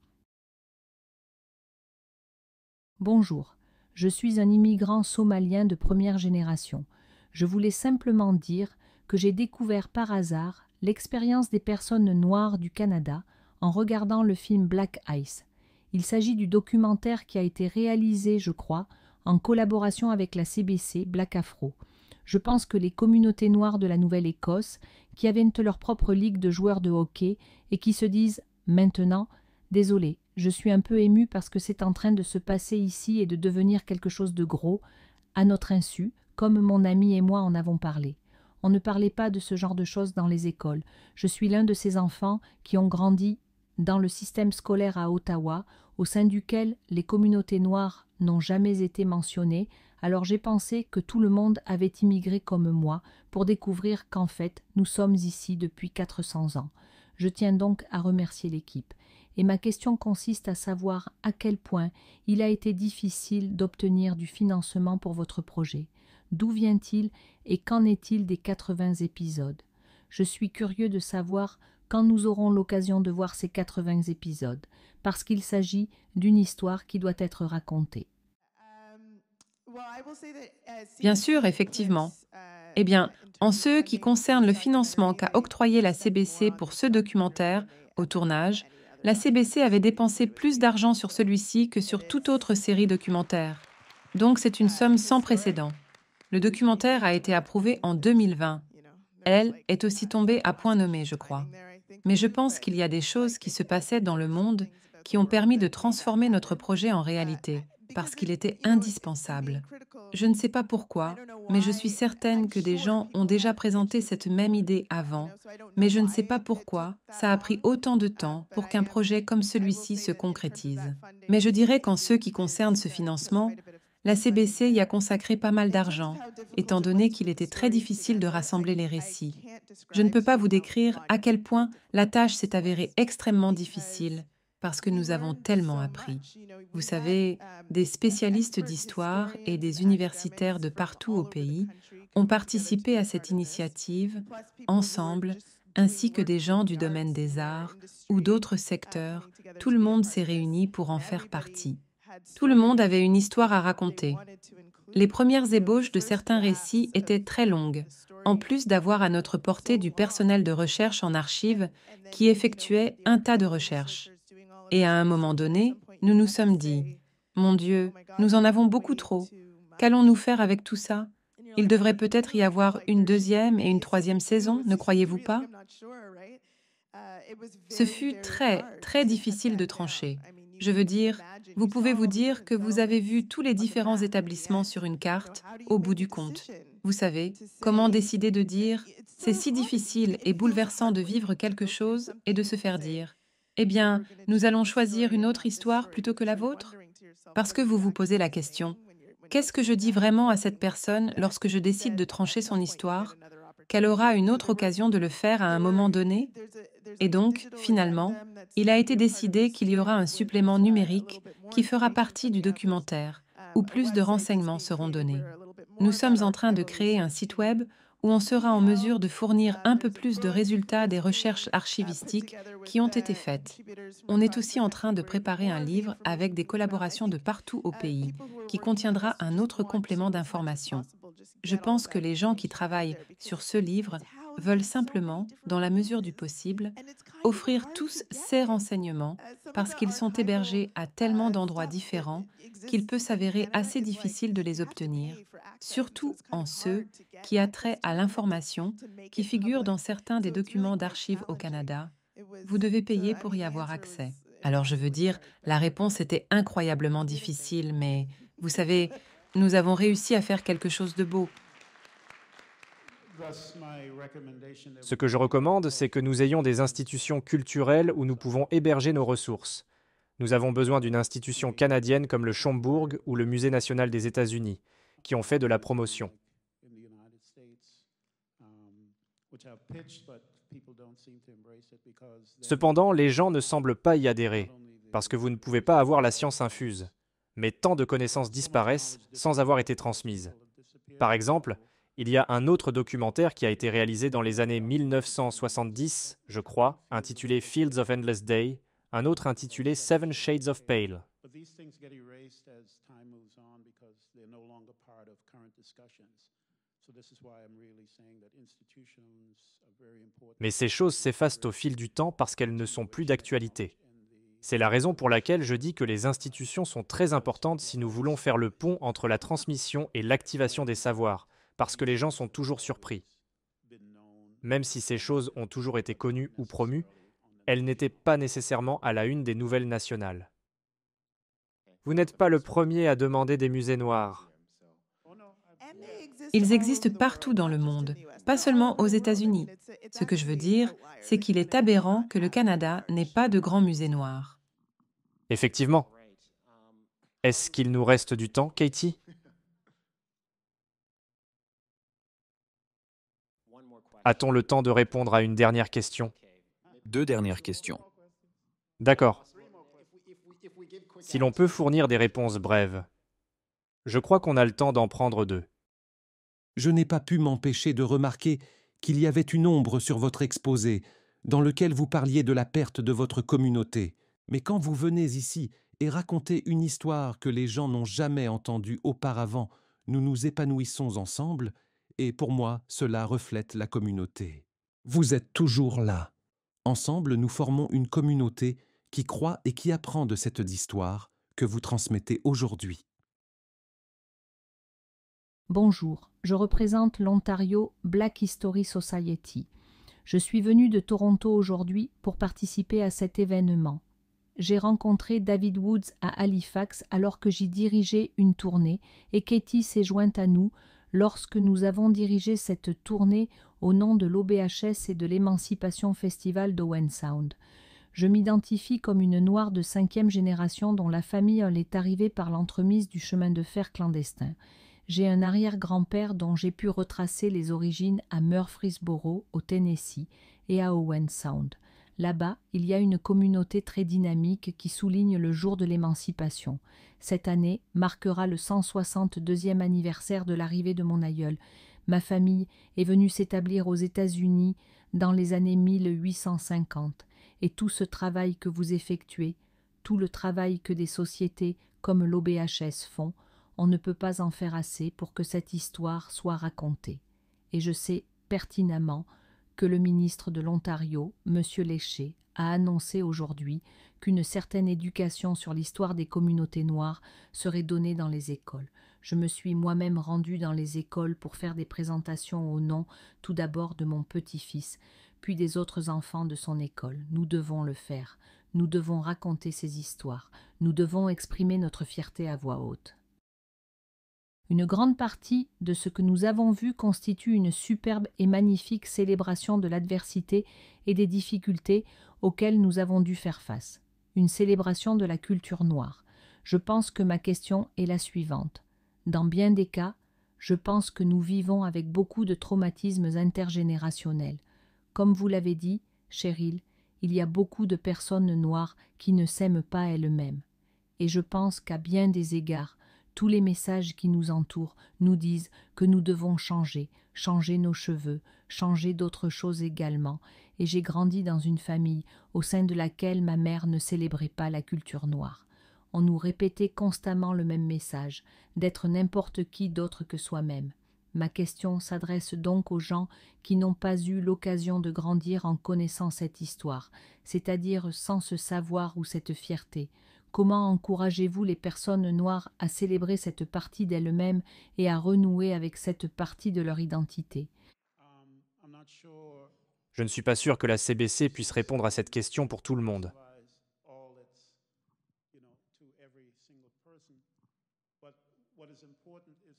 Bonjour, je suis un immigrant somalien de première génération. Je voulais simplement dire que j'ai découvert par hasard l'expérience des personnes noires du Canada en regardant le film Black Ice. Il s'agit du documentaire qui a été réalisé, je crois, en collaboration avec la CBC Black Afro. Je pense que les communautés noires de la Nouvelle-Écosse, qui avaient leur propre ligue de joueurs de hockey et qui se disent maintenant « Désolé, je suis un peu émue parce que c'est en train de se passer ici et de devenir quelque chose de gros, à notre insu, comme mon ami et moi en avons parlé. » On ne parlait pas de ce genre de choses dans les écoles. Je suis l'un de ces enfants qui ont grandi dans le système scolaire à Ottawa, au sein duquel les communautés noires n'ont jamais été mentionnées, alors j'ai pensé que tout le monde avait immigré comme moi pour découvrir qu'en fait, nous sommes ici depuis 400 ans. Je tiens donc à remercier l'équipe. Et ma question consiste à savoir à quel point il a été difficile d'obtenir du financement pour votre projet. D'où vient-il et qu'en est-il des 80 épisodes? Je suis curieux de savoir quand nous aurons l'occasion de voir ces 80 épisodes, parce qu'il s'agit d'une histoire qui doit être racontée. Bien sûr, effectivement. Eh bien, en ce qui concerne le financement qu'a octroyé la CBC pour ce documentaire, au tournage, la CBC avait dépensé plus d'argent sur celui-ci que sur toute autre série documentaire. Donc c'est une somme sans précédent. Le documentaire a été approuvé en 2020. Elle est aussi tombée à point nommé, je crois. Mais je pense qu'il y a des choses qui se passaient dans le monde qui ont permis de transformer notre projet en réalité, parce qu'il était indispensable. Je ne sais pas pourquoi, mais je suis certaine que des gens ont déjà présenté cette même idée avant, mais je ne sais pas pourquoi ça a pris autant de temps pour qu'un projet comme celui-ci se concrétise. Mais je dirais qu'en ce qui concerne ce financement, la CBC y a consacré pas mal d'argent, étant donné qu'il était très difficile de rassembler les récits. Je ne peux pas vous décrire à quel point la tâche s'est avérée extrêmement difficile, parce que nous avons tellement appris. Vous savez, des spécialistes d'histoire et des universitaires de partout au pays ont participé à cette initiative, ensemble, ainsi que des gens du domaine des arts ou d'autres secteurs. Tout le monde s'est réuni pour en faire partie. Tout le monde avait une histoire à raconter. Les premières ébauches de certains récits étaient très longues, en plus d'avoir à notre portée du personnel de recherche en archives qui effectuait un tas de recherches. Et à un moment donné, nous nous sommes dit « Mon Dieu, nous en avons beaucoup trop. Qu'allons-nous faire avec tout ça ? Il devrait peut-être y avoir une deuxième et une troisième saison, ne croyez-vous pas ?» Ce fut très, très difficile de trancher. Je veux dire, vous pouvez vous dire que vous avez vu tous les différents établissements sur une carte, au bout du compte. Vous savez, comment décider de dire « c'est si difficile et bouleversant de vivre quelque chose » et de se faire dire « eh bien, nous allons choisir une autre histoire plutôt que la vôtre ?» Parce que vous vous posez la question « qu'est-ce que je dis vraiment à cette personne lorsque je décide de trancher son histoire, qu'elle aura une autre occasion de le faire à un moment donné ?» Et donc, finalement, il a été décidé qu'il y aura un supplément numérique qui fera partie du documentaire, où plus de renseignements seront donnés. Nous sommes en train de créer un site web où on sera en mesure de fournir un peu plus de résultats des recherches archivistiques qui ont été faites. On est aussi en train de préparer un livre avec des collaborations de partout au pays, qui contiendra un autre complément d'informations. Je pense que les gens qui travaillent sur ce livre veulent simplement, dans la mesure du possible, offrir tous ces renseignements parce qu'ils sont hébergés à tellement d'endroits différents qu'il peut s'avérer assez difficile de les obtenir, surtout en ceux qui a trait à l'information qui figure dans certains des documents d'archives au Canada. Vous devez payer pour y avoir accès. Alors je veux dire, la réponse était incroyablement difficile, mais vous savez, nous avons réussi à faire quelque chose de beau. Ce que je recommande, c'est que nous ayons des institutions culturelles où nous pouvons héberger nos ressources. Nous avons besoin d'une institution canadienne comme le Schomburg ou le Musée national des États-Unis, qui ont fait de la promotion. Cependant, les gens ne semblent pas y adhérer, parce que vous ne pouvez pas avoir la science infuse. Mais tant de connaissances disparaissent sans avoir été transmises. Par exemple, il y a un autre documentaire qui a été réalisé dans les années 1970, je crois, intitulé Fields of Endless Day, un autre intitulé Seven Shades of Pale. Mais ces choses s'effacent au fil du temps parce qu'elles ne sont plus d'actualité. C'est la raison pour laquelle je dis que les institutions sont très importantes si nous voulons faire le pont entre la transmission et l'activation des savoirs, parce que les gens sont toujours surpris. Même si ces choses ont toujours été connues ou promues, elles n'étaient pas nécessairement à la une des nouvelles nationales. Vous n'êtes pas le premier à demander des musées noirs. Ils existent partout dans le monde, pas seulement aux États-Unis. Ce que je veux dire, c'est qu'il est aberrant que le Canada n'ait pas de grands musées noirs. Effectivement. Est-ce qu'il nous reste du temps, Katie? A-t-on le temps de répondre à une dernière question? 2 dernières questions. D'accord. Si l'on peut fournir des réponses brèves, je crois qu'on a le temps d'en prendre 2. Je n'ai pas pu m'empêcher de remarquer qu'il y avait une ombre sur votre exposé, dans lequel vous parliez de la perte de votre communauté. Mais quand vous venez ici et racontez une histoire que les gens n'ont jamais entendue auparavant, nous nous épanouissons ensemble, et pour moi, cela reflète la communauté. Vous êtes toujours là. Ensemble, nous formons une communauté qui croit et qui apprend de cette histoire que vous transmettez aujourd'hui. Bonjour, je représente l'Ontario Black History Society. Je suis venue de Toronto aujourd'hui pour participer à cet événement. J'ai rencontré David Woods à Halifax alors que j'y dirigeais une tournée et Katie s'est jointe à nous lorsque nous avons dirigé cette tournée au nom de l'OBHS et de l'Emancipation Festival d'Owen Sound. Je m'identifie comme une noire de 5e génération dont la famille est arrivée par l'entremise du chemin de fer clandestin. J'ai un arrière-grand-père dont j'ai pu retracer les origines à Murfreesboro, au Tennessee, et à Owen Sound. Là-bas, il y a une communauté très dynamique qui souligne le jour de l'émancipation. Cette année marquera le 162e anniversaire de l'arrivée de mon aïeul. Ma famille est venue s'établir aux États-Unis dans les années 1850. Et tout ce travail que vous effectuez, tout le travail que des sociétés comme l'OBHS font, on ne peut pas en faire assez pour que cette histoire soit racontée. Et je sais pertinemment que le ministre de l'Ontario, M. Lécher, a annoncé aujourd'hui qu'une certaine éducation sur l'histoire des communautés noires serait donnée dans les écoles. Je me suis moi-même rendue dans les écoles pour faire des présentations au nom tout d'abord de mon petit-fils, puis des autres enfants de son école. Nous devons le faire. Nous devons raconter ces histoires. Nous devons exprimer notre fierté à voix haute. Une grande partie de ce que nous avons vu constitue une superbe et magnifique célébration de l'adversité et des difficultés auxquelles nous avons dû faire face. Une célébration de la culture noire. Je pense que ma question est la suivante. Dans bien des cas, je pense que nous vivons avec beaucoup de traumatismes intergénérationnels. Comme vous l'avez dit, Cheryl, il y a beaucoup de personnes noires qui ne s'aiment pas elles-mêmes. Et je pense qu'à bien des égards, tous les messages qui nous entourent nous disent que nous devons changer, changer nos cheveux, changer d'autres choses également. Et j'ai grandi dans une famille au sein de laquelle ma mère ne célébrait pas la culture noire. On nous répétait constamment le même message, d'être n'importe qui d'autre que soi-même. Ma question s'adresse donc aux gens qui n'ont pas eu l'occasion de grandir en connaissant cette histoire, c'est-à-dire sans ce savoir ou cette fierté. Comment encouragez-vous les personnes noires à célébrer cette partie d'elles-mêmes et à renouer avec cette partie de leur identité? Je ne suis pas sûr que la CBC puisse répondre à cette question pour tout le monde.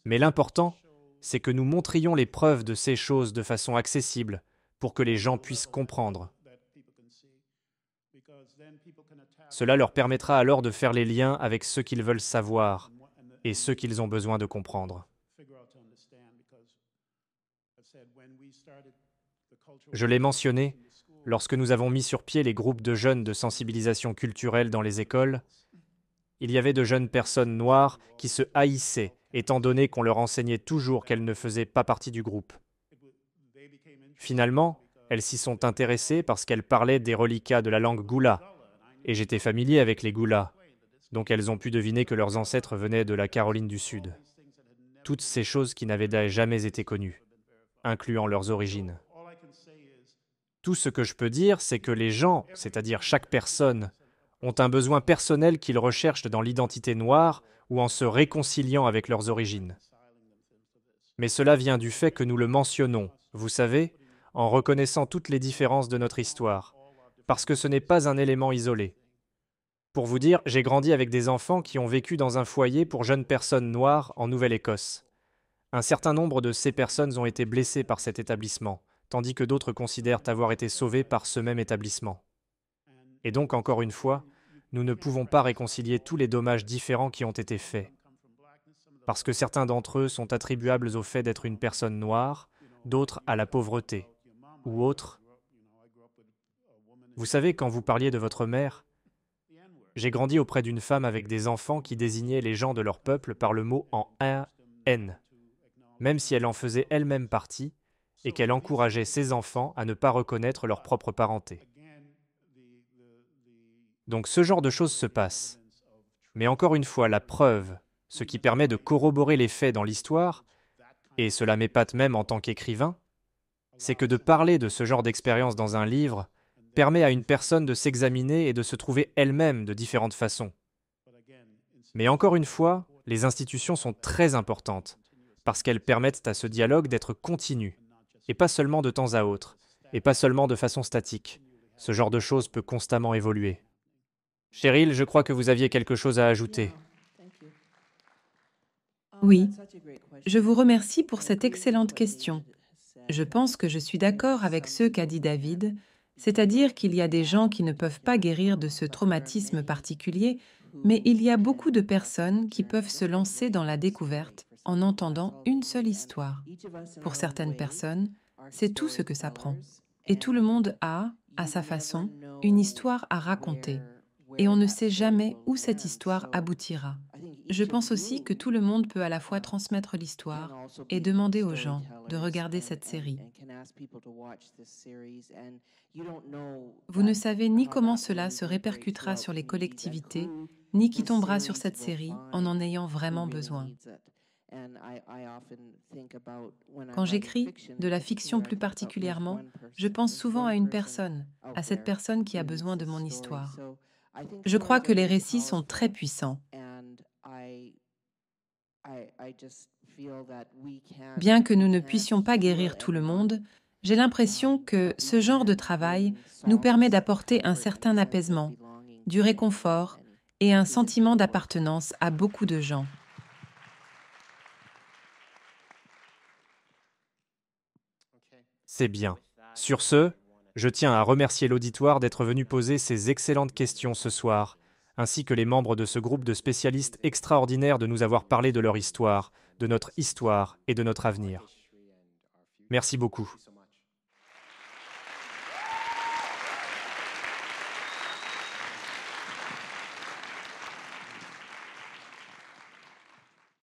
Mais l'important, c'est que nous montrions les preuves de ces choses de façon accessible pour que les gens puissent comprendre. Cela leur permettra alors de faire les liens avec ce qu'ils veulent savoir et ce qu'ils ont besoin de comprendre. Je l'ai mentionné, lorsque nous avons mis sur pied les groupes de jeunes de sensibilisation culturelle dans les écoles, il y avait de jeunes personnes noires qui se haïssaient, étant donné qu'on leur enseignait toujours qu'elles ne faisaient pas partie du groupe. Finalement, elles s'y sont intéressées parce qu'elles parlaient des reliquats de la langue goula, et j'étais familier avec les goulas, donc elles ont pu deviner que leurs ancêtres venaient de la Caroline du Sud. Toutes ces choses qui n'avaient jamais été connues, incluant leurs origines. Tout ce que je peux dire, c'est que les gens, c'est-à-dire chaque personne, ont un besoin personnel qu'ils recherchent dans l'identité noire ou en se réconciliant avec leurs origines. Mais cela vient du fait que nous le mentionnons, vous savez, en reconnaissant toutes les différences de notre histoire, parce que ce n'est pas un élément isolé. Pour vous dire, j'ai grandi avec des enfants qui ont vécu dans un foyer pour jeunes personnes noires en Nouvelle-Écosse. Un certain nombre de ces personnes ont été blessées par cet établissement, tandis que d'autres considèrent avoir été sauvées par ce même établissement. Et donc, encore une fois, nous ne pouvons pas réconcilier tous les dommages différents qui ont été faits. Parce que certains d'entre eux sont attribuables au fait d'être une personne noire, d'autres à la pauvreté, ou autres. Vous savez, quand vous parliez de votre mère, j'ai grandi auprès d'une femme avec des enfants qui désignaient les gens de leur peuple par le mot en N, même si elle en faisait elle-même partie, et qu'elle encourageait ses enfants à ne pas reconnaître leur propre parenté. Donc ce genre de choses se passe. Mais encore une fois, la preuve, ce qui permet de corroborer les faits dans l'histoire, et cela m'épate même en tant qu'écrivain, c'est que de parler de ce genre d'expérience dans un livre permet à une personne de s'examiner et de se trouver elle-même de différentes façons. Mais encore une fois, les institutions sont très importantes, parce qu'elles permettent à ce dialogue d'être continu, et pas seulement de temps à autre, et pas seulement de façon statique. Ce genre de choses peut constamment évoluer. Cheryl, je crois que vous aviez quelque chose à ajouter. Oui, je vous remercie pour cette excellente question. Je pense que je suis d'accord avec ce qu'a dit David, c'est-à-dire qu'il y a des gens qui ne peuvent pas guérir de ce traumatisme particulier, mais il y a beaucoup de personnes qui peuvent se lancer dans la découverte en entendant une seule histoire. Pour certaines personnes, c'est tout ce que ça prend. Et tout le monde a, à sa façon, une histoire à raconter. Et on ne sait jamais où cette histoire aboutira. Je pense aussi que tout le monde peut à la fois transmettre l'histoire et demander aux gens de regarder cette série. Vous ne savez ni comment cela se répercutera sur les collectivités, ni qui tombera sur cette série en ayant vraiment besoin. Quand j'écris, de la fiction plus particulièrement, je pense souvent à une personne, à cette personne qui a besoin de mon histoire. Je crois que les récits sont très puissants. Bien que nous ne puissions pas guérir tout le monde, j'ai l'impression que ce genre de travail nous permet d'apporter un certain apaisement, du réconfort et un sentiment d'appartenance à beaucoup de gens. C'est bien. Sur ce, je tiens à remercier l'auditoire d'être venu poser ces excellentes questions ce soir, ainsi que les membres de ce groupe de spécialistes extraordinaires de nous avoir parlé de leur histoire, de notre histoire et de notre avenir. Merci beaucoup.